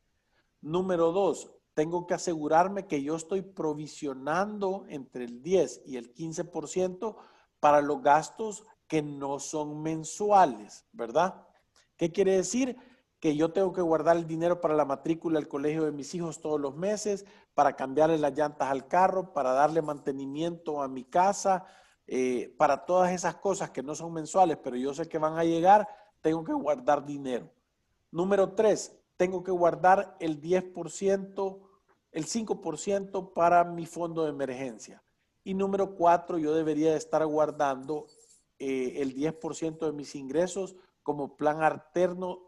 Número dos, tengo que asegurarme que yo estoy provisionando entre el 10 y el 15% para los gastos que no son mensuales, ¿verdad? ¿Qué quiere decir? Que yo tengo que guardar el dinero para la matrícula del colegio de mis hijos todos los meses, para cambiarle las llantas al carro, para darle mantenimiento a mi casa, para todas esas cosas que no son mensuales, pero yo sé que van a llegar, tengo que guardar dinero. Número 3, tengo que guardar el 10%, el 5% para mi fondo de emergencia. Y número 4, yo debería de estar guardando el 10% de mis ingresos como plan alterno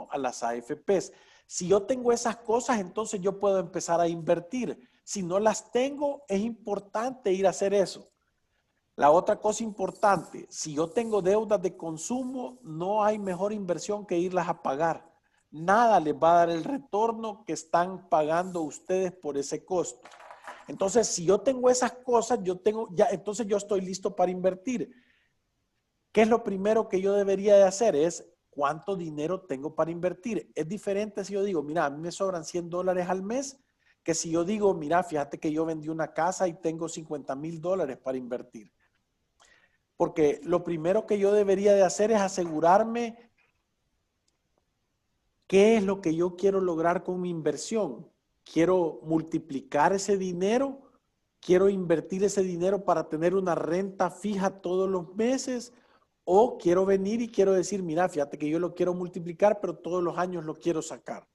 a las AFPs. Si yo tengo esas cosas, entonces yo puedo empezar a invertir. Si no las tengo, es importante ir a hacer eso. La otra cosa importante, si yo tengo deudas de consumo, no hay mejor inversión que irlas a pagar. Nada les va a dar el retorno que están pagando ustedes por ese costo. Entonces, si yo tengo esas cosas, entonces yo estoy listo para invertir. ¿Qué es lo primero que yo debería de hacer? Es cuánto dinero tengo para invertir. Es diferente si yo digo, mira, a mí me sobran $100 al mes, que si yo digo, mira, fíjate que yo vendí una casa y tengo $50,000 para invertir. Porque lo primero que yo debería de hacer es asegurarme qué es lo que yo quiero lograr con mi inversión. ¿Quiero multiplicar ese dinero? ¿Quiero invertir ese dinero para tener una renta fija todos los meses? ¿O quiero venir y quiero decir, mira, fíjate que yo lo quiero multiplicar, pero todos los años lo quiero sacar?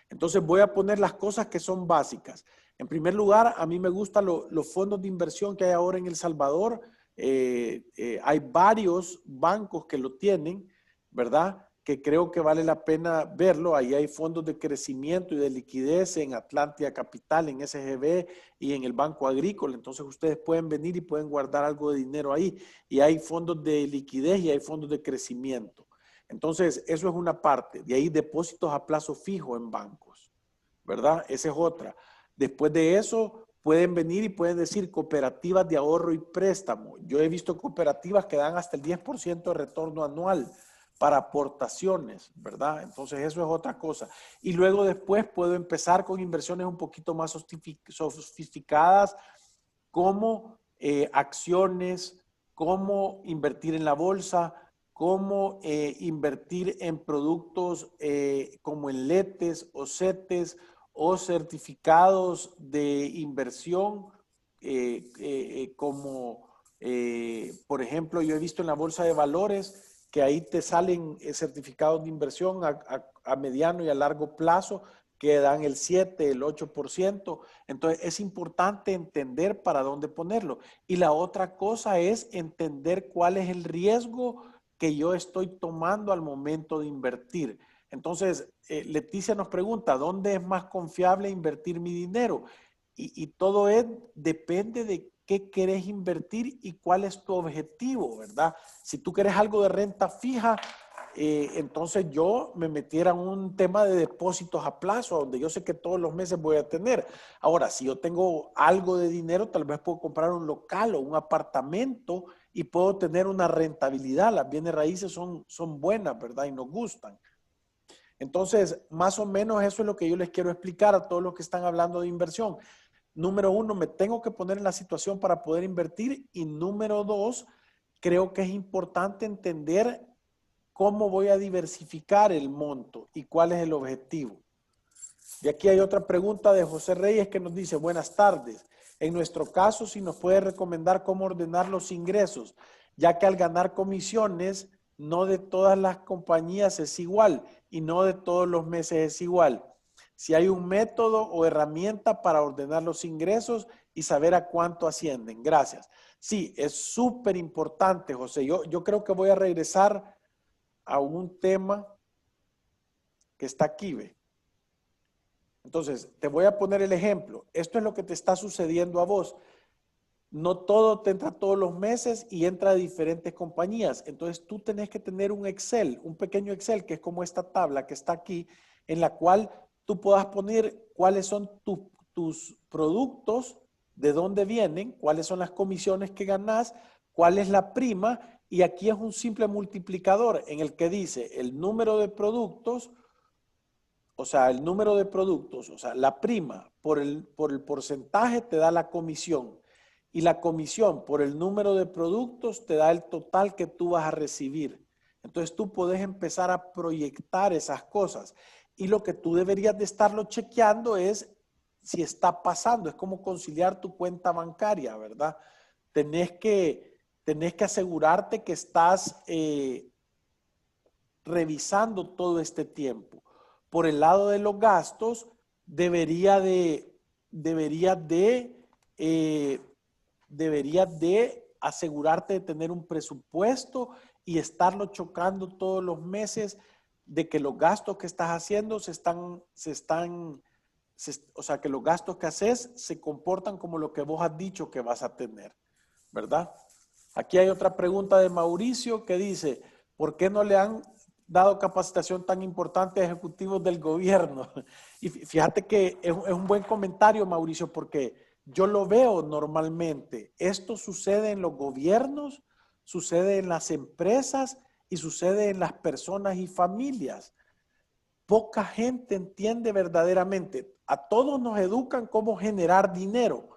Entonces voy a poner las cosas que son básicas. En primer lugar, a mí me gustan los fondos de inversión que hay ahora en El Salvador. Hay varios bancos que lo tienen, ¿verdad? Que creo que vale la pena verlo. Ahí hay fondos de crecimiento y de liquidez en Atlántida Capital, en SGB y en el Banco Agrícola. Entonces ustedes pueden venir y pueden guardar algo de dinero ahí. Y hay fondos de liquidez y hay fondos de crecimiento. Entonces, eso es una parte. De ahí depósitos a plazo fijo en bancos, ¿verdad? Esa es otra. Después de eso, pueden venir y pueden decir cooperativas de ahorro y préstamo. Yo he visto cooperativas que dan hasta el 10% de retorno anual para aportaciones, ¿verdad? Entonces, eso es otra cosa. Y luego después puedo empezar con inversiones un poquito más sofisticadas, como acciones, cómo invertir en la bolsa, cómo invertir en productos como en LETES o CETES o certificados de inversión por ejemplo, yo he visto en la bolsa de valores que ahí te salen certificados de inversión a mediano y a largo plazo que dan el 7, el 8%. Entonces es importante entender para dónde ponerlo. Y la otra cosa es entender cuál es el riesgo que yo estoy tomando al momento de invertir. Entonces, Leticia nos pregunta, ¿dónde es más confiable invertir mi dinero? Y todo depende de qué querés invertir y cuál es tu objetivo, ¿verdad? Si tú quieres algo de renta fija, entonces yo me metiera en un tema de depósitos a plazo, donde yo sé que todos los meses voy a tener. Ahora, si yo tengo algo de dinero, tal vez puedo comprar un local o un apartamento y puedo tener una rentabilidad. Las bienes raíces son buenas, ¿verdad? Y nos gustan. Entonces, más o menos eso es lo que yo les quiero explicar a todos los que están hablando de inversión. Número uno, me tengo que poner en la situación para poder invertir. Y número dos, creo que es importante entender cómo voy a diversificar el monto y cuál es el objetivo. Y aquí hay otra pregunta de José Reyes que nos dice, buenas tardes. En nuestro caso, si nos puede recomendar cómo ordenar los ingresos, ya que al ganar comisiones, no de todas las compañías es igual y no de todos los meses es igual. Si hay un método o herramienta para ordenar los ingresos y saber a cuánto ascienden. Gracias. Sí, es súper importante, José. Yo creo que voy a regresar a un tema que está aquí, ¿ve? Entonces, te voy a poner el ejemplo. Esto es lo que te está sucediendo a vos. No todo te entra todos los meses y entra de diferentes compañías. Entonces, tú tenés que tener un Excel, un pequeño Excel, que es como esta tabla que está aquí, en la cual tú puedas poner cuáles son tus productos, de dónde vienen, cuáles son las comisiones que ganás, cuál es la prima. Y aquí es un simple multiplicador en el que dice el número de productos, o sea, el número de productos, o sea, la prima por el porcentaje te da la comisión. Y la comisión por el número de productos te da el total que tú vas a recibir. Entonces tú puedes empezar a proyectar esas cosas. Y lo que tú deberías de estarlo chequeando es si está pasando. Es como conciliar tu cuenta bancaria, ¿verdad? Tenés que asegurarte que estás revisando todo este tiempo. Por el lado de los gastos, debería de asegurarte de tener un presupuesto y estarlo chocando todos los meses de que los gastos que estás haciendo se están o sea, que los gastos que haces se comportan como lo que vos has dicho que vas a tener, ¿verdad? Aquí hay otra pregunta de Mauricio que dice, ¿por qué no le han dado capacitación tan importante a ejecutivos del gobierno? Y fíjate que es un buen comentario, Mauricio, porque yo lo veo normalmente. Esto sucede en los gobiernos, sucede en las empresas y sucede en las personas y familias. Poca gente entiende verdaderamente. A todos nos educan cómo generar dinero,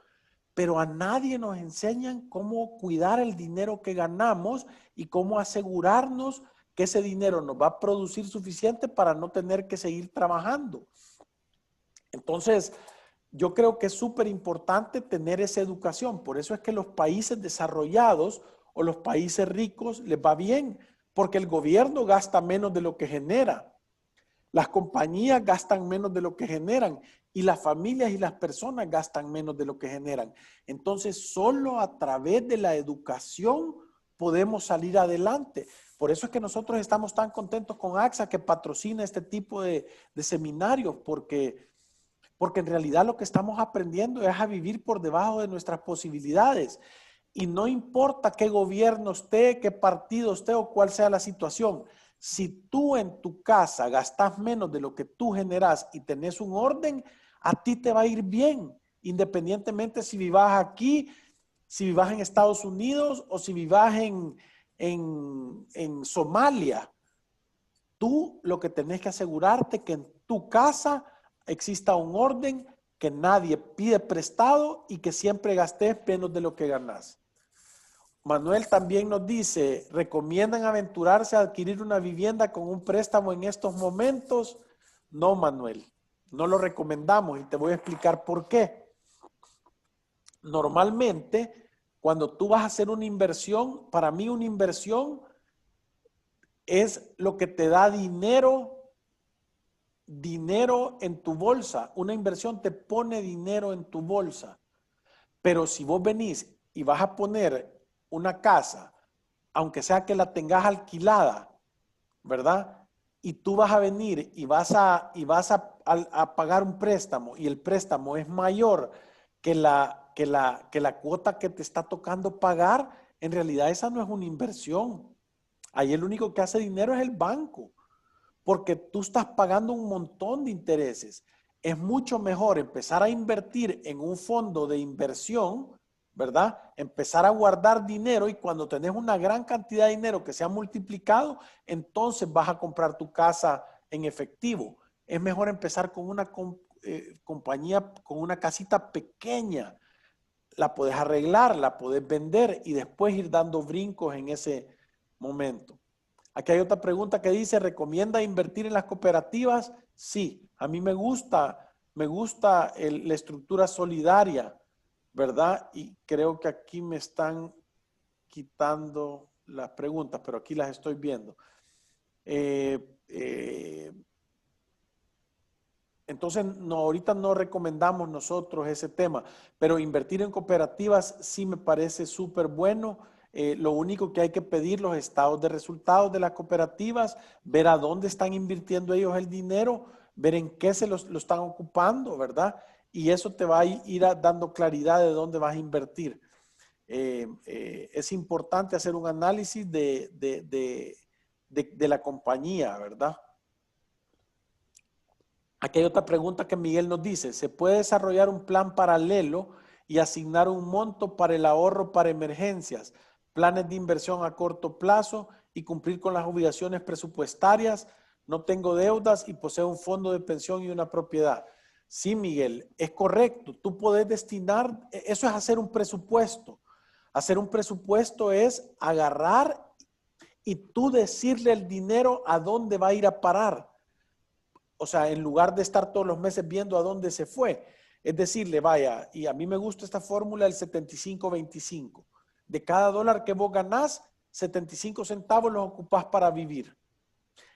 pero a nadie nos enseñan cómo cuidar el dinero que ganamos y cómo asegurarnos que ese dinero nos va a producir suficiente para no tener que seguir trabajando. Entonces, yo creo que es súper importante tener esa educación. Por eso es que los países desarrollados o los países ricos les va bien, porque el gobierno gasta menos de lo que genera. Las compañías gastan menos de lo que generan y las familias y las personas gastan menos de lo que generan. Entonces, solo a través de la educación podemos salir adelante. Por eso es que nosotros estamos tan contentos con AXA que patrocina este tipo de seminarios, porque en realidad lo que estamos aprendiendo es a vivir por debajo de nuestras posibilidades. Y no importa qué gobierno esté, qué partido esté o cuál sea la situación. Si tú en tu casa gastas menos de lo que tú generas y tenés un orden, a ti te va a ir bien, independientemente si vivas aquí, si vivas en Estados Unidos o si vivas en Somalia. Tú lo que tenés que asegurarte que en tu casa exista un orden, que nadie pide prestado y que siempre gastes menos de lo que ganas. Manuel también nos dice, ¿recomiendan aventurarse a adquirir una vivienda con un préstamo en estos momentos? No, Manuel, no lo recomendamos y te voy a explicar por qué. Normalmente, cuando tú vas a hacer una inversión, para mí una inversión es lo que te da dinero en tu bolsa. Una inversión te pone dinero en tu bolsa. Pero si vos venís y vas a poner una casa, aunque sea que la tengas alquilada, ¿verdad? Y tú vas a venir y vas a pagar un préstamo y el préstamo es mayor que la cuota que te está tocando pagar, en realidad esa no es una inversión. Ahí el único que hace dinero es el banco, porque tú estás pagando un montón de intereses. Es mucho mejor empezar a invertir en un fondo de inversión, ¿verdad? Empezar a guardar dinero y cuando tenés una gran cantidad de dinero que se ha multiplicado, entonces vas a comprar tu casa en efectivo. Es mejor empezar con una compañía, con una casita pequeña. La puedes arreglar, la puedes vender y después ir dando brincos en ese momento. Aquí hay otra pregunta que dice, ¿recomienda invertir en las cooperativas? Sí, a mí me gusta la estructura solidaria, ¿verdad? Y creo que aquí me están quitando las preguntas, pero aquí las estoy viendo. Entonces, no, ahorita no recomendamos nosotros ese tema, pero invertir en cooperativas sí me parece súper bueno. Lo único que hay que pedir los estados de resultados de las cooperativas, ver a dónde están invirtiendo ellos el dinero, ver en qué lo están ocupando, ¿verdad? Y eso te va a ir dando claridad de dónde vas a invertir. Es importante hacer un análisis de la compañía, ¿verdad? Aquí hay otra pregunta que Miguel nos dice, ¿se puede desarrollar un plan paralelo y asignar un monto para el ahorro para emergencias, planes de inversión a corto plazo y cumplir con las obligaciones presupuestarias? No tengo deudas y poseo un fondo de pensión y una propiedad. Sí, Miguel, es correcto. Tú puedes destinar, eso es hacer un presupuesto. Hacer un presupuesto es agarrar y tú decirle el dinero a dónde va a ir a parar. O sea, en lugar de estar todos los meses viendo a dónde se fue. Es decirle, vaya, y a mí me gusta esta fórmula del 75-25. De cada dólar que vos ganás, 75 centavos los ocupás para vivir.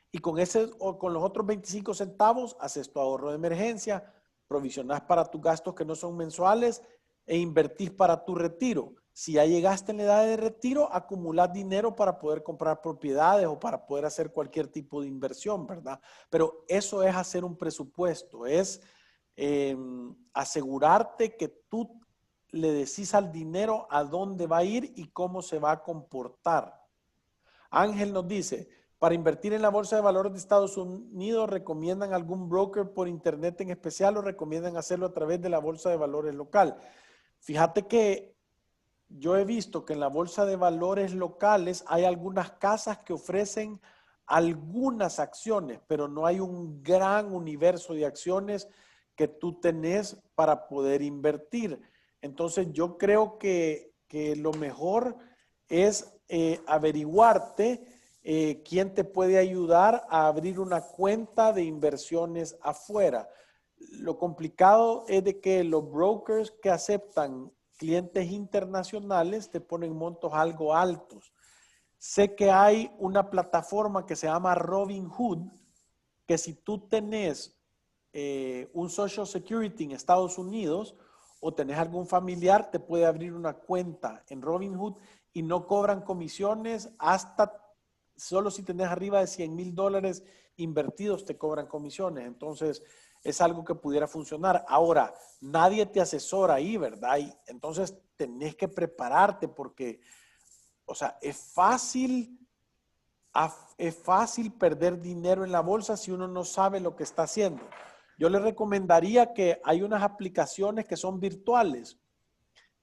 Y con los otros 25 centavos, haces tu ahorro de emergencia, provisionás para tus gastos que no son mensuales e invertís para tu retiro. Si ya llegaste en la edad de retiro, acumulás dinero para poder comprar propiedades o para poder hacer cualquier tipo de inversión, ¿verdad? Pero eso es hacer un presupuesto, es asegurarte que tú le decís al dinero a dónde va a ir y cómo se va a comportar. Ángel nos dice, para invertir en la Bolsa de Valores de Estados Unidos, ¿recomiendan algún broker por internet en especial o recomiendan hacerlo a través de la Bolsa de Valores local? Fíjate que yo he visto que en la Bolsa de Valores locales hay algunas casas que ofrecen algunas acciones, pero no hay un gran universo de acciones que tú tenés para poder invertir. Entonces yo creo que lo mejor es averiguarte quién te puede ayudar a abrir una cuenta de inversiones afuera. Lo complicado es de que los brokers que aceptan clientes internacionales te ponen montos algo altos. Sé que hay una plataforma que se llama Robinhood, que si tú tenés un Social Security en Estados Unidos o tenés algún familiar, te puede abrir una cuenta en Robinhood y no cobran comisiones hasta, solo si tenés arriba de $100,000 invertidos te cobran comisiones. Entonces, es algo que pudiera funcionar. Ahora, nadie te asesora ahí, ¿verdad? Y entonces tenés que prepararte porque, o sea, es fácil perder dinero en la bolsa si uno no sabe lo que está haciendo. Yo le recomendaría que hay unas aplicaciones que son virtuales.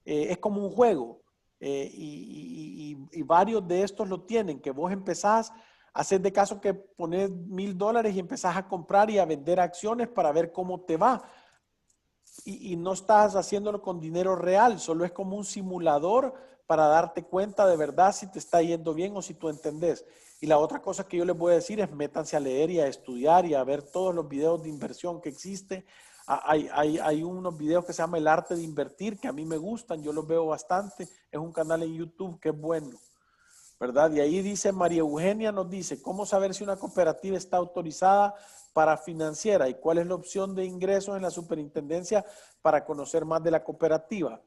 Es como un juego. Y varios de estos lo tienen, que vos empezás a hacer de caso que pones $1,000 y empezás a comprar y a vender acciones para ver cómo te va. Y no estás haciéndolo con dinero real, solo es como un simulador para darte cuenta de verdad si te está yendo bien o si tú entendés. Y la otra cosa que yo les voy a decir es métanse a leer y a estudiar y a ver todos los videos de inversión que existen. Hay unos videos que se llama El Arte de Invertir, que a mí me gustan, yo los veo bastante. Es un canal en YouTube que es bueno, ¿verdad? Y ahí dice María Eugenia, nos dice, ¿cómo saber si una cooperativa está autorizada para financiera y cuál es la opción de ingresos en la superintendencia para conocer más de la cooperativa?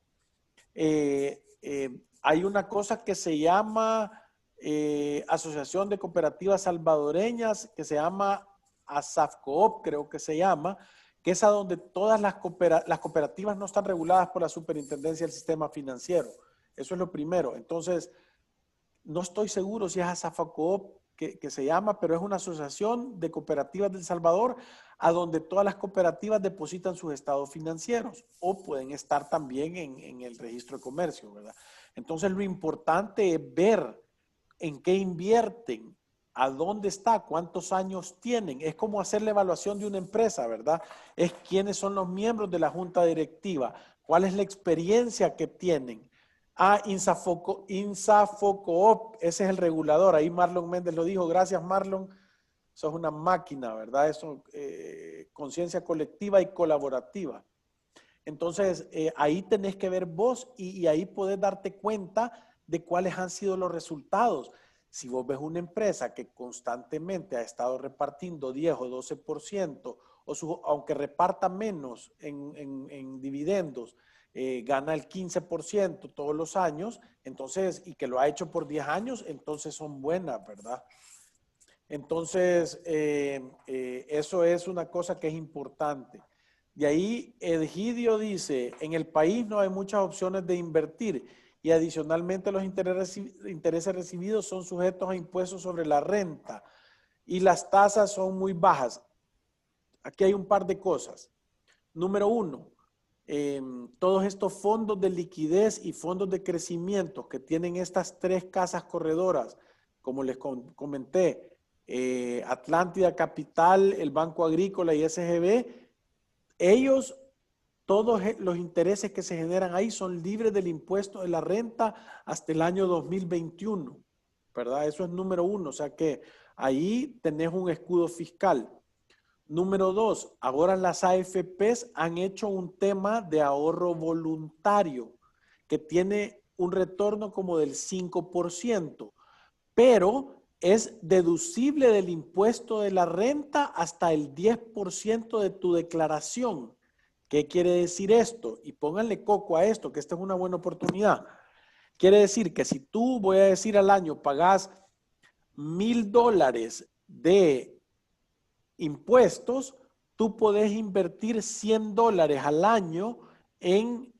Hay una cosa que se llama Asociación de Cooperativas Salvadoreñas, que se llama ASAFCOOP, creo que se llama, que es a donde todas las cooperativas no están reguladas por la Superintendencia del Sistema Financiero. Eso es lo primero. Entonces, no estoy seguro si es ASAFCOOP que se llama, pero es una asociación de cooperativas de El Salvador a donde todas las cooperativas depositan sus estados financieros o pueden estar también en el registro de comercio, ¿verdad? Entonces lo importante es ver en qué invierten, a dónde está, cuántos años tienen. Es como hacer la evaluación de una empresa, ¿verdad? Es quiénes son los miembros de la junta directiva, cuál es la experiencia que tienen. INSAFOCOOP, ese es el regulador. Ahí Marlon Méndez lo dijo. Gracias, Marlon. Eso es una máquina, ¿verdad? Eso, conciencia colectiva y colaborativa. Entonces, ahí tenés que ver vos y ahí podés darte cuenta de cuáles han sido los resultados. Si vos ves una empresa que constantemente ha estado repartiendo 10 o 12%, aunque reparta menos en dividendos, gana el 15% todos los años, entonces, y que lo ha hecho por 10 años, entonces son buenas, ¿verdad? Entonces, eso es una cosa que es importante. De ahí, Edgidio dice, en el país no hay muchas opciones de invertir y adicionalmente los intereses recibidos son sujetos a impuestos sobre la renta y las tasas son muy bajas. Aquí hay un par de cosas. Número uno, todos estos fondos de liquidez y fondos de crecimiento que tienen estas tres casas corredoras, como les comenté, Atlántida Capital, el Banco Agrícola y SGB, ellos, todos los intereses que se generan ahí son libres del impuesto de la renta hasta el año 2021, ¿verdad? Eso es número uno, o sea que ahí tenés un escudo fiscal. Número dos, ahora las AFPs han hecho un tema de ahorro voluntario que tiene un retorno como del 5%, pero es deducible del impuesto de la renta hasta el 10% de tu declaración. ¿Qué quiere decir esto? Y pónganle coco a esto, que esta es una buena oportunidad. Quiere decir que si tú, voy a decir al año, pagás $1,000 de impuestos, tú podés invertir $100 al año en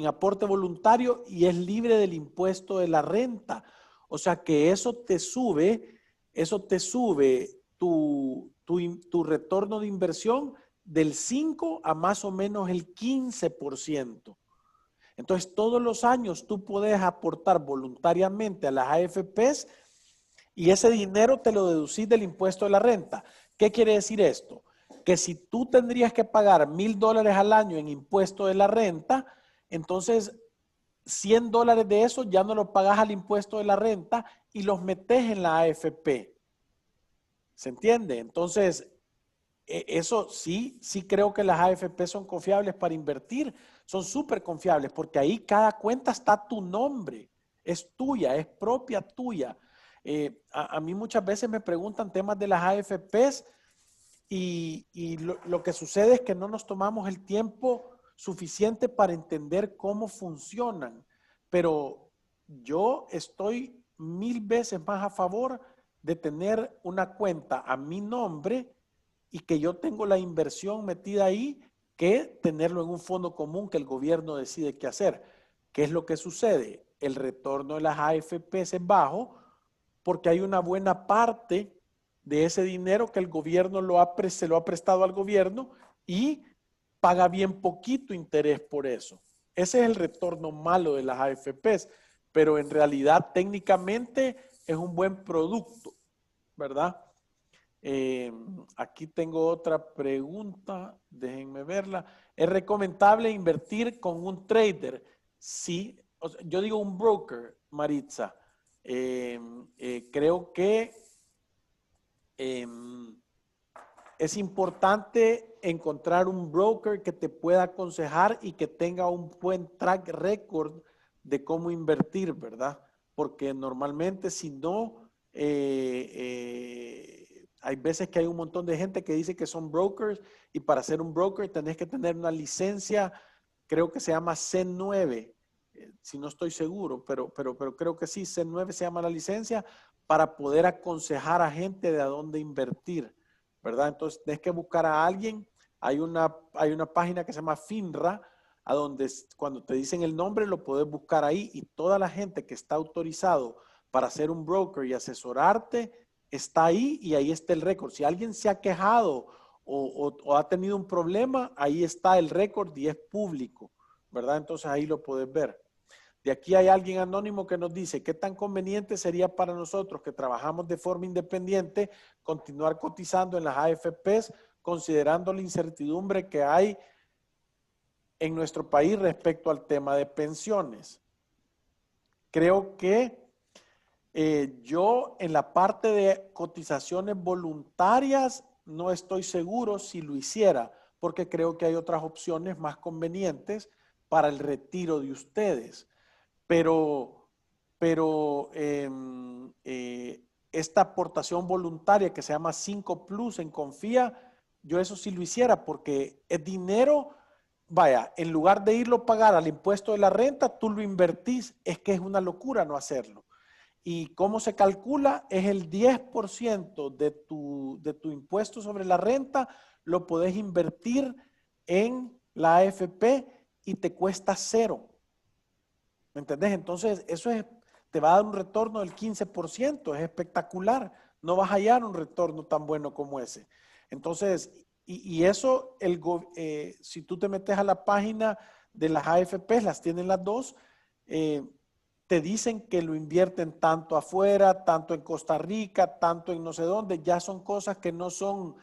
aporte voluntario y es libre del impuesto de la renta. O sea que eso te sube tu retorno de inversión del 5 a más o menos el 15%. Entonces, todos los años tú puedes aportar voluntariamente a las AFPs y ese dinero te lo deducís del impuesto de la renta. ¿Qué quiere decir esto? Que si tú tendrías que pagar $1,000 al año en impuesto de la renta, entonces $100 de eso ya no lo pagas al impuesto de la renta y los metes en la AFP. ¿Se entiende? Entonces, eso sí creo que las AFP son confiables para invertir, son súper confiables porque ahí cada cuenta está a tu nombre, es tuya, es propia tuya. A mí muchas veces me preguntan temas de las AFPs y lo que sucede es que no nos tomamos el tiempo suficiente para entender cómo funcionan, pero yo estoy 1000 veces más a favor de tener una cuenta a mi nombre y que yo tengo la inversión metida ahí que tenerlo en un fondo común que el gobierno decide qué hacer. ¿Qué es lo que sucede? El retorno de las AFPs es bajo porque hay una buena parte de ese dinero que el gobierno se lo ha prestado al gobierno y paga bien poquito interés por eso. Ese es el retorno malo de las AFPs, pero en realidad técnicamente es un buen producto, ¿verdad? Aquí tengo otra pregunta, déjenme verla. ¿Es recomendable invertir con un trader? Sí, o sea, yo digo un broker, Maritza. Creo que es importante encontrar un broker que te pueda aconsejar y que tenga un buen track record de cómo invertir, ¿verdad? Porque normalmente si no, hay veces que hay un montón de gente que dice que son brokers y para ser un broker tenés que tener una licencia, creo que se llama C9, si no estoy seguro, pero creo que sí, C9 se llama la licencia para poder aconsejar a gente de a dónde invertir, ¿verdad? Entonces tenés que buscar a alguien, hay una página que se llama FINRA, a donde cuando te dicen el nombre lo podés buscar ahí y toda la gente que está autorizado para ser un broker y asesorarte está ahí y ahí está el récord. Si alguien se ha quejado o ha tenido un problema, ahí está el récord y es público, ¿verdad? Entonces ahí lo puedes ver. De aquí hay alguien anónimo que nos dice, ¿qué tan conveniente sería para nosotros que trabajamos de forma independiente continuar cotizando en las AFPs considerando la incertidumbre que hay en nuestro país respecto al tema de pensiones? Creo que yo en la parte de cotizaciones voluntarias no estoy seguro si lo hiciera, porque creo que hay otras opciones más convenientes para el retiro de ustedes. Pero esta aportación voluntaria que se llama 5 Plus en Confía, yo eso sí lo hiciera porque es dinero, vaya, en lugar de irlo a pagar al impuesto de la renta, tú lo invertís, es que es una locura no hacerlo. ¿Y cómo se calcula? Es el 10% de tu impuesto sobre la renta, lo podés invertir en la AFP y te cuesta cero. ¿Me entendés? Entonces, te va a dar un retorno del 15%, es espectacular. No vas a hallar un retorno tan bueno como ese. Entonces, y eso, si tú te metes a la página de las AFPs, las tienen las dos, te dicen que lo invierten tanto afuera, tanto en Costa Rica, tanto en no sé dónde. Ya son cosas que no son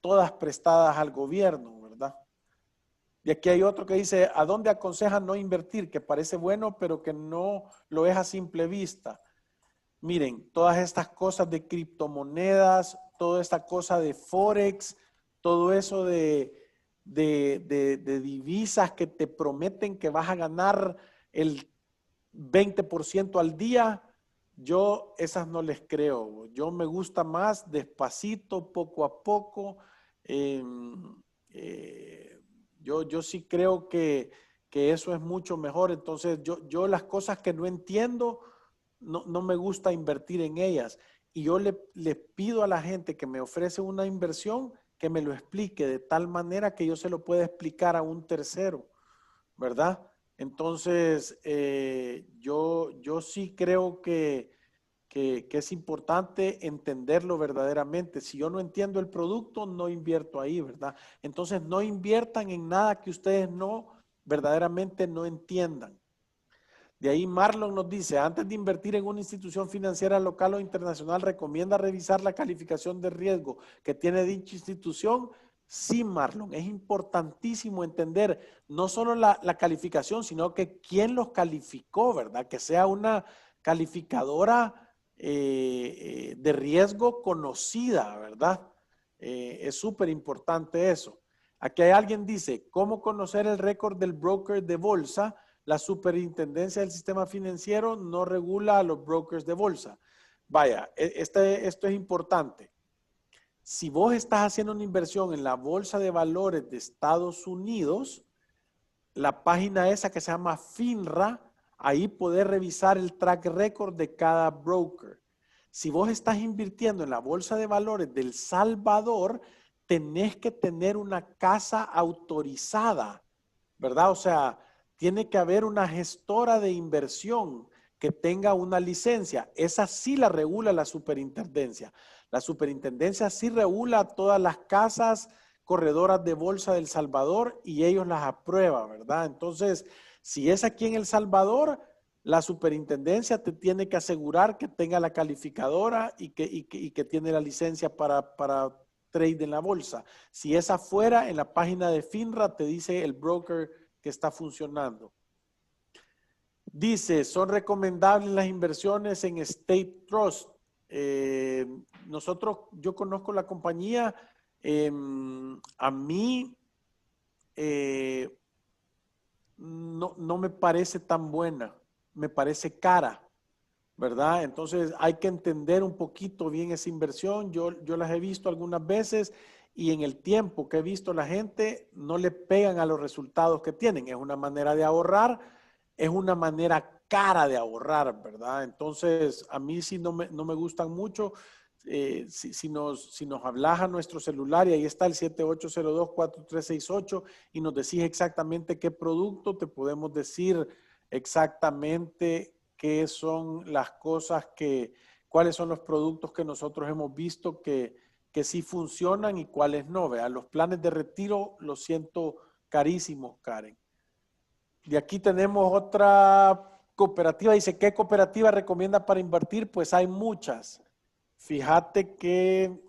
todas prestadas al gobierno, ¿verdad? Y aquí hay otro que dice, ¿a dónde aconsejan no invertir? Que parece bueno, pero que no lo es a simple vista. Miren, todas estas cosas de criptomonedas, toda esta cosa de Forex, todo eso de divisas que te prometen que vas a ganar el 20% al día, yo esas no les creo. Yo me gusta más despacito, poco a poco. Yo sí creo que eso es mucho mejor. Entonces, yo las cosas que no entiendo, no me gusta invertir en ellas. Y yo le pido a la gente que me ofrece una inversión que me lo explique de tal manera que yo se lo pueda explicar a un tercero, ¿verdad? Entonces, yo sí creo que es importante entenderlo verdaderamente. Si yo no entiendo el producto, no invierto ahí, ¿verdad? Entonces, no inviertan en nada que ustedes verdaderamente no entiendan. De ahí Marlon nos dice, antes de invertir en una institución financiera local o internacional, ¿recomienda revisar la calificación de riesgo que tiene dicha institución? Sí, Marlon, es importantísimo entender no solo la calificación, sino que quién los calificó, ¿verdad? Que sea una calificadora de riesgo conocida, ¿verdad? Es súper importante eso. Aquí hay alguien dice, ¿cómo conocer el récord del broker de bolsa? La superintendencia del sistema financiero no regula a los brokers de bolsa. Vaya, esto es importante. Si vos estás haciendo una inversión en la bolsa de valores de Estados Unidos, la página esa que se llama FINRA, ahí podés revisar el track record de cada broker. Si vos estás invirtiendo en la bolsa de valores del Salvador, tenés que tener una casa autorizada, ¿verdad? O sea, tiene que haber una gestora de inversión que tenga una licencia. Esa sí la regula la superintendencia. La superintendencia sí regula todas las casas corredoras de bolsa del Salvador y ellos las aprueban, ¿verdad? Entonces, si es aquí en El Salvador, la superintendencia te tiene que asegurar que tenga la calificadora y que tiene la licencia para trade en la bolsa. Si es afuera, en la página de FINRA te dice el broker que está funcionando. Dice, ¿son recomendables las inversiones en State Trust? Yo conozco la compañía, a mí no me parece tan buena, me parece cara, ¿verdad? Entonces hay que entender un poquito bien esa inversión. Yo las he visto algunas veces y en el tiempo que he visto la gente no le pegan a los resultados que tienen. Es una manera de ahorrar, es una manera cara de ahorrar, ¿verdad? Entonces a mí sí no me gustan mucho. Si nos hablas a nuestro celular y ahí está el 7802-4368 y nos decís exactamente qué producto, te podemos decir exactamente qué son las cosas cuáles son los productos que nosotros hemos visto que sí funcionan y cuáles no. Vean, los planes de retiro los siento carísimos, Karen. De aquí tenemos otra cooperativa. Dice, ¿qué cooperativa recomienda para invertir? Pues hay muchas. Fíjate que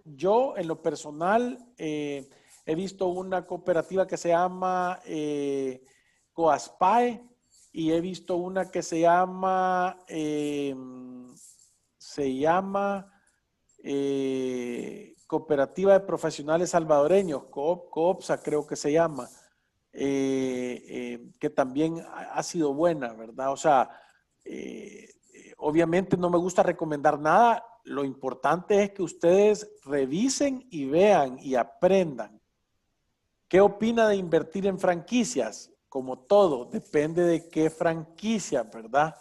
yo en lo personal, he visto una cooperativa que se llama Coaspae y he visto una que se llama Cooperativa de Profesionales Salvadoreños, COOPSA creo que se llama, que también ha sido buena, ¿verdad? O sea, obviamente no me gusta recomendar nada. Lo importante es que ustedes revisen y vean y aprendan. ¿Qué opina de invertir en franquicias? Como todo, depende de qué franquicia, ¿verdad?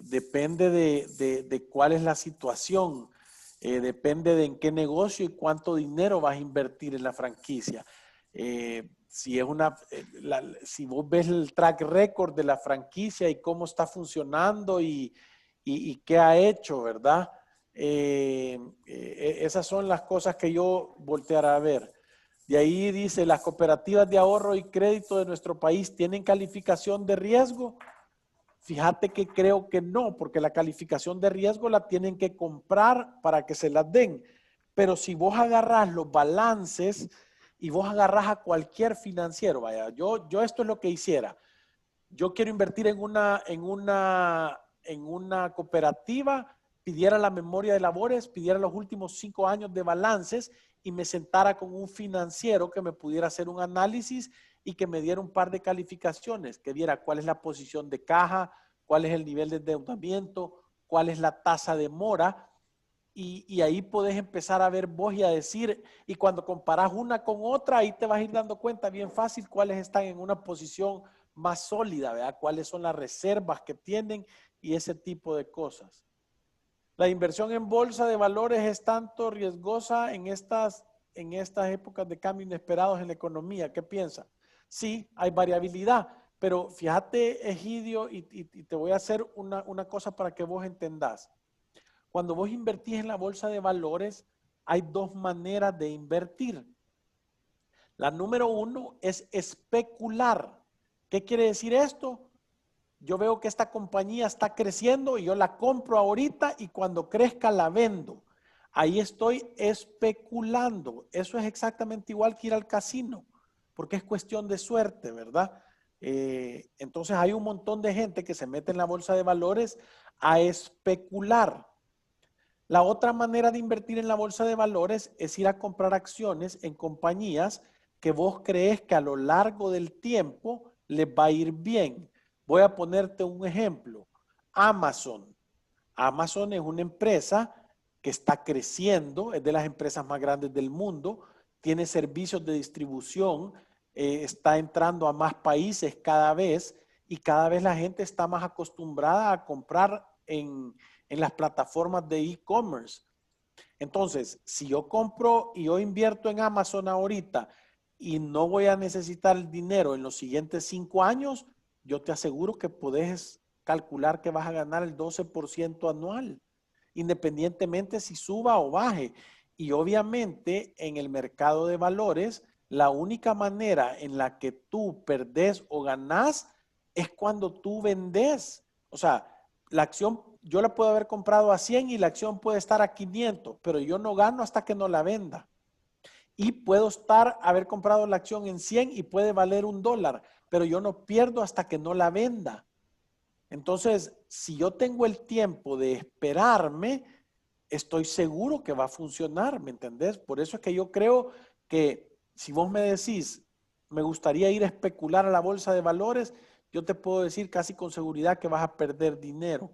Depende de cuál es la situación. Depende de en qué negocio y cuánto dinero vas a invertir en la franquicia. Si vos ves el track record de la franquicia y cómo está funcionando y qué ha hecho, ¿verdad? Esas son las cosas que yo voltearé a ver. De ahí dice, ¿las cooperativas de ahorro y crédito de nuestro país tienen calificación de riesgo? Fíjate que creo que no, porque la calificación de riesgo la tienen que comprar para que se las den. Pero si vos agarrás los balances y vos agarrás a cualquier financiero, vaya, yo esto es lo que hiciera. Yo quiero invertir en una cooperativa, pidiera la memoria de labores, pidiera los últimos 5 años de balances y me sentara con un financiero que me pudiera hacer un análisis y que me diera un par de calificaciones, que diera cuál es la posición de caja, cuál es el nivel de endeudamiento, cuál es la tasa de mora. Y ahí podés empezar a ver vos y a decir, y cuando comparás una con otra, ahí te vas a ir dando cuenta bien fácil cuáles están en una posición más sólida, ¿verdad? Cuáles son las reservas que tienen y ese tipo de cosas. La inversión en bolsa de valores es tanto riesgosa en estas épocas de cambio inesperados en la economía. ¿Qué piensa? Sí, hay variabilidad, pero fíjate, Egidio, y te voy a hacer una cosa para que vos entendás. Cuando vos invertís en la bolsa de valores, hay dos maneras de invertir. La número uno es especular. ¿Qué quiere decir esto? Yo veo que esta compañía está creciendo y yo la compro ahorita y cuando crezca la vendo. Ahí estoy especulando. Eso es exactamente igual que ir al casino, porque es cuestión de suerte, ¿verdad? Entonces hay un montón de gente que se mete en la bolsa de valores a especular. La otra manera de invertir en la bolsa de valores es ir a comprar acciones en compañías que vos crees que a lo largo del tiempo les va a ir bien. Voy a ponerte un ejemplo. Amazon. Amazon es una empresa que está creciendo, es de las empresas más grandes del mundo, tiene servicios de distribución, está entrando a más países cada vez y cada vez la gente está más acostumbrada a comprar en las plataformas de e-commerce. Entonces, si yo compro y yo invierto en Amazon ahorita y no voy a necesitar el dinero en los siguientes 5 años, yo te aseguro que puedes calcular que vas a ganar el 12% anual, independientemente si suba o baje. Y obviamente en el mercado de valores, la única manera en la que tú perdés o ganás es cuando tú vendes. O sea, la acción yo la puedo haber comprado a 100 y la acción puede estar a 500, pero yo no gano hasta que no la venda. Y puedo haber comprado la acción en 100 y puede valer $1, pero yo no pierdo hasta que no la venda. Entonces, si yo tengo el tiempo de esperarme, estoy seguro que va a funcionar, ¿me entendés? Por eso es que yo creo que si vos me decís, me gustaría ir a especular a la bolsa de valores, yo te puedo decir casi con seguridad que vas a perder dinero.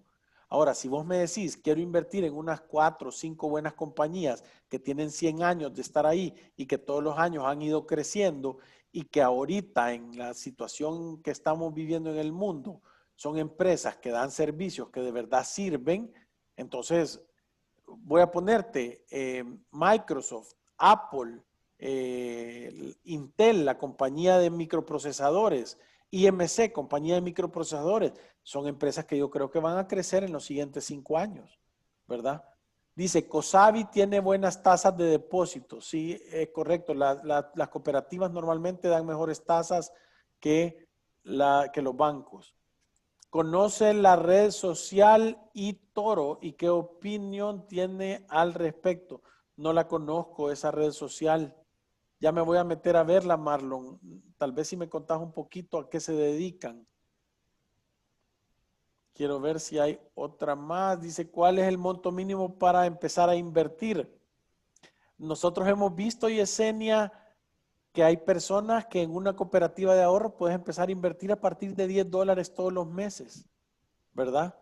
Ahora, si vos me decís, quiero invertir en unas 4 o 5 buenas compañías que tienen 100 años de estar ahí y que todos los años han ido creciendo y que ahorita en la situación que estamos viviendo en el mundo son empresas que dan servicios que de verdad sirven, entonces voy a ponerte Microsoft, Apple, Intel, la compañía de microprocesadores, IMC, compañía de microprocesadores, son empresas que yo creo que van a crecer en los siguientes 5 años, ¿verdad? Dice, COSAVI tiene buenas tasas de depósito. Sí, es correcto. Las cooperativas normalmente dan mejores tasas que los bancos. ¿Conoce la red social eToro y qué opinión tiene al respecto? No la conozco, esa red social. Ya me voy a meter a verla, Marlon. Tal vez si me contás un poquito a qué se dedican. Quiero ver si hay otra más. Dice, ¿cuál es el monto mínimo para empezar a invertir? Nosotros hemos visto, Yesenia, que hay personas que en una cooperativa de ahorro puedes empezar a invertir a partir de $10 todos los meses, ¿verdad?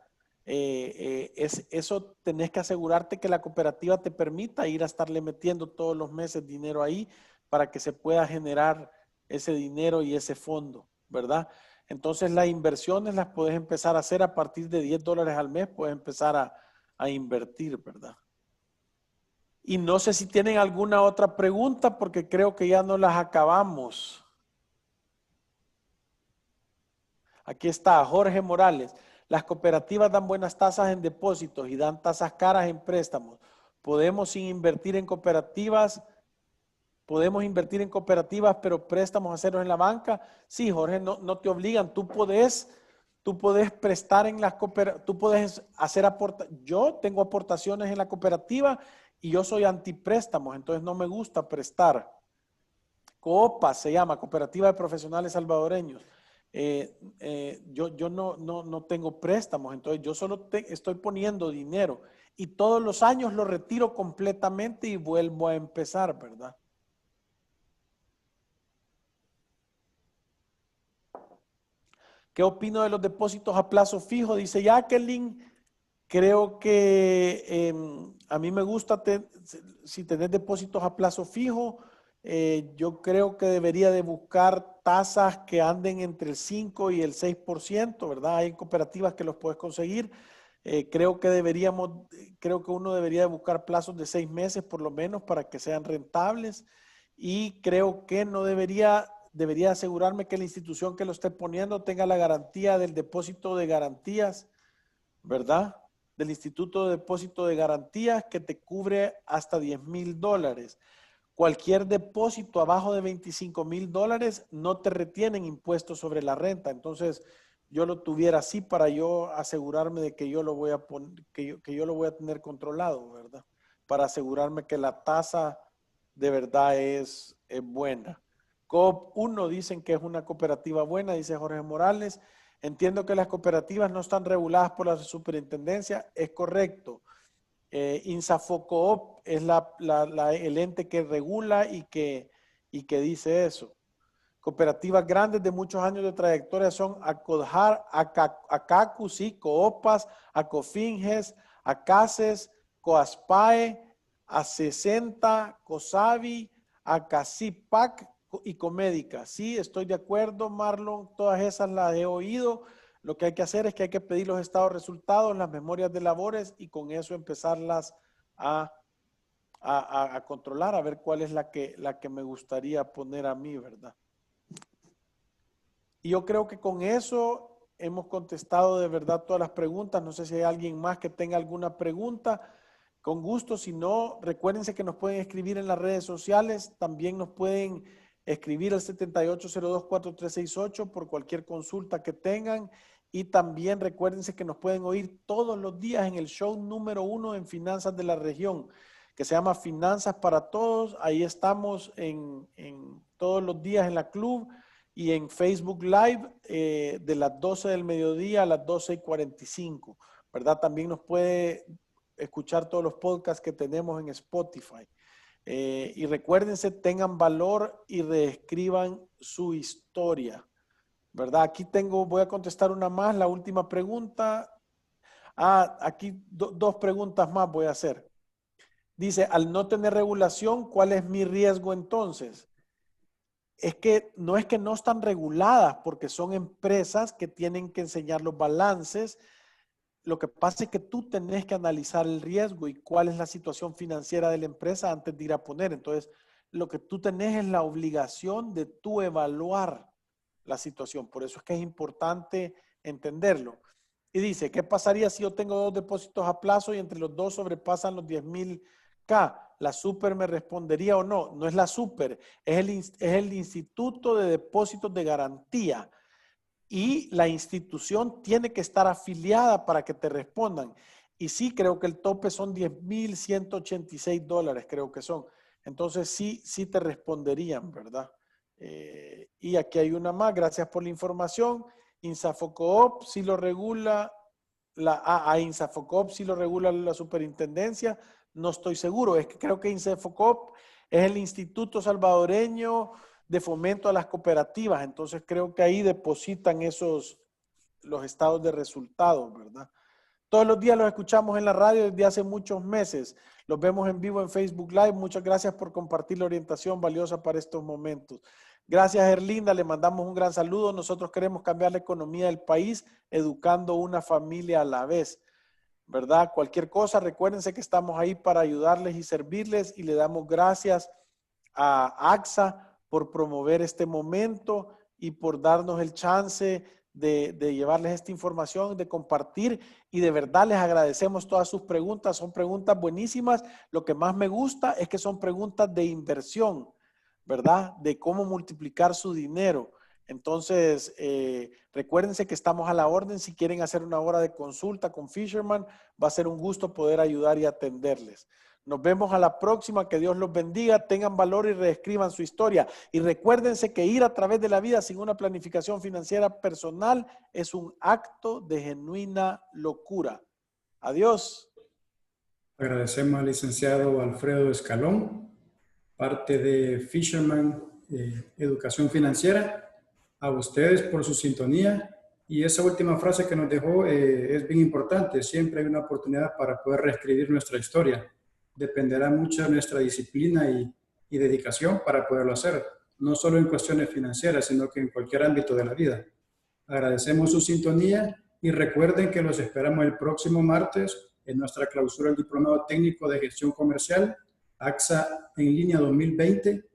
Eso tenés que asegurarte que la cooperativa te permita ir a estarle metiendo todos los meses dinero ahí para que se pueda generar ese dinero y ese fondo, ¿verdad? Entonces las inversiones las puedes empezar a hacer a partir de $10 al mes, puedes empezar a invertir, ¿verdad? Y no sé si tienen alguna otra pregunta porque creo que ya no las acabamos. Aquí está Jorge Morales. Las cooperativas dan buenas tasas en depósitos y dan tasas caras en préstamos. Podemos invertir en cooperativas, pero préstamos hacerlos en la banca. Sí, Jorge, no te obligan. Tú podés prestar en las cooperativas, tú puedes hacer aportaciones. Yo tengo aportaciones en la cooperativa y yo soy antipréstamos, entonces no me gusta prestar. COPA se llama, Cooperativa de Profesionales Salvadoreños. Yo no tengo préstamos, entonces yo solo estoy poniendo dinero y todos los años lo retiro completamente y vuelvo a empezar, ¿verdad? ¿Qué opino de los depósitos a plazo fijo? Dice Jacqueline, creo que a mí me gusta si tenés depósitos a plazo fijo, yo creo que debería de buscar tasas que anden entre el 5 y el 6%, ¿verdad? Hay cooperativas que los puedes conseguir. Creo que uno debería buscar plazos de 6 meses por lo menos para que sean rentables, y creo que debería asegurarme que la institución que lo esté poniendo tenga la garantía del depósito de garantías, ¿verdad? Del Instituto de Depósito de Garantías, que te cubre hasta $10,000. Cualquier depósito abajo de $25,000 no te retienen impuestos sobre la renta. Entonces, yo lo tuviera así para yo asegurarme de que yo lo voy a que yo lo voy a tener controlado, ¿verdad? Para asegurarme que la tasa de verdad es buena. Coop 1 dicen que es una cooperativa buena, dice Jorge Morales. Entiendo que las cooperativas no están reguladas por la superintendencia, es correcto. INSAFOCOOP es el ente que regula y que dice eso. Cooperativas grandes de muchos años de trayectoria son ACODJAR, ACACU, sí, Coopas, ACOFINGES, ACACES, COASPAE, A60, COSAVI, ACACIPAC y Comédica. Sí, estoy de acuerdo, Marlon, todas esas las he oído. Lo que hay que hacer es que hay que pedir los estados de resultados, las memorias de labores, y con eso empezarlas a controlar, a ver cuál es la que me gustaría poner a mí, ¿verdad? Y yo creo que con eso hemos contestado de verdad todas las preguntas. No sé si hay alguien más que tenga alguna pregunta. Con gusto, si no, recuérdense que nos pueden escribir en las redes sociales. También nos pueden escribir al 7802-4368 por cualquier consulta que tengan. Y también recuérdense que nos pueden oír todos los días en el show número 1 en Finanzas de la Región, que se llama Finanzas para Todos. Ahí estamos en todos los días en la club y en Facebook Live de las 12 del mediodía a las 12:45, ¿verdad? También nos puede escuchar todos los podcasts que tenemos en Spotify. Y recuérdense, tengan valor y reescriban su historia, ¿verdad? Aquí voy a contestar una más, la última pregunta. Aquí dos preguntas más voy a hacer. Dice, al no tener regulación, ¿cuál es mi riesgo entonces? Es que no están reguladas, porque son empresas que tienen que enseñar los balances. Lo que pasa es que tú tenés que analizar el riesgo y cuál es la situación financiera de la empresa antes de ir a poner. Entonces, lo que tú tenés es la obligación de tú evaluar la situación. Por eso es que es importante entenderlo. Y dice, ¿qué pasaría si yo tengo 2 depósitos a plazo y entre los dos sobrepasan los 10,000 K? ¿La super me respondería o no? No es la super, es el Instituto de Depósitos de Garantía. Y la institución tiene que estar afiliada para que te respondan. Y sí, creo que el tope son $10,186, creo que son. Entonces sí te responderían, ¿verdad? Y aquí hay una más, gracias por la información. INSAFOCOOP sí lo regula, INSAFOCOOP sí lo regula la superintendencia. No estoy seguro, es que creo que INSAFOCOOP es el Instituto Salvadoreño de Fomento a las Cooperativas. Entonces creo que ahí depositan los estados de resultados, ¿verdad? Todos los días los escuchamos en la radio desde hace muchos meses. Los vemos en vivo en Facebook Live. Muchas gracias por compartir la orientación valiosa para estos momentos. Gracias, Erlinda. Le mandamos un gran saludo. Nosotros queremos cambiar la economía del país educando una familia a la vez, ¿verdad? Cualquier cosa, recuérdense que estamos ahí para ayudarles y servirles, y le damos gracias a AXA por promover este momento y por darnos el chance de llevarles esta información, de compartir, y de verdad les agradecemos todas sus preguntas. Son preguntas buenísimas. Lo que más me gusta es que son preguntas de inversión, ¿verdad? De cómo multiplicar su dinero. Entonces, recuérdense que estamos a la orden. Si quieren hacer una hora de consulta con Fisherman, va a ser un gusto poder ayudar y atenderles. Nos vemos a la próxima. Que Dios los bendiga. Tengan valor y reescriban su historia. Y recuérdense que ir a través de la vida sin una planificación financiera personal es un acto de genuina locura. Adiós. Agradecemos al licenciado Alfredo Escalón, parte de Fisherman Educación Financiera. A ustedes por su sintonía, y esa última frase que nos dejó es bien importante. Siempre hay una oportunidad para poder reescribir nuestra historia. Dependerá mucho de nuestra disciplina y dedicación para poderlo hacer, no solo en cuestiones financieras, sino que en cualquier ámbito de la vida. Agradecemos su sintonía y recuerden que los esperamos el próximo martes en nuestra clausura del Diplomado Técnico de Gestión Comercial, AXA en línea 2020,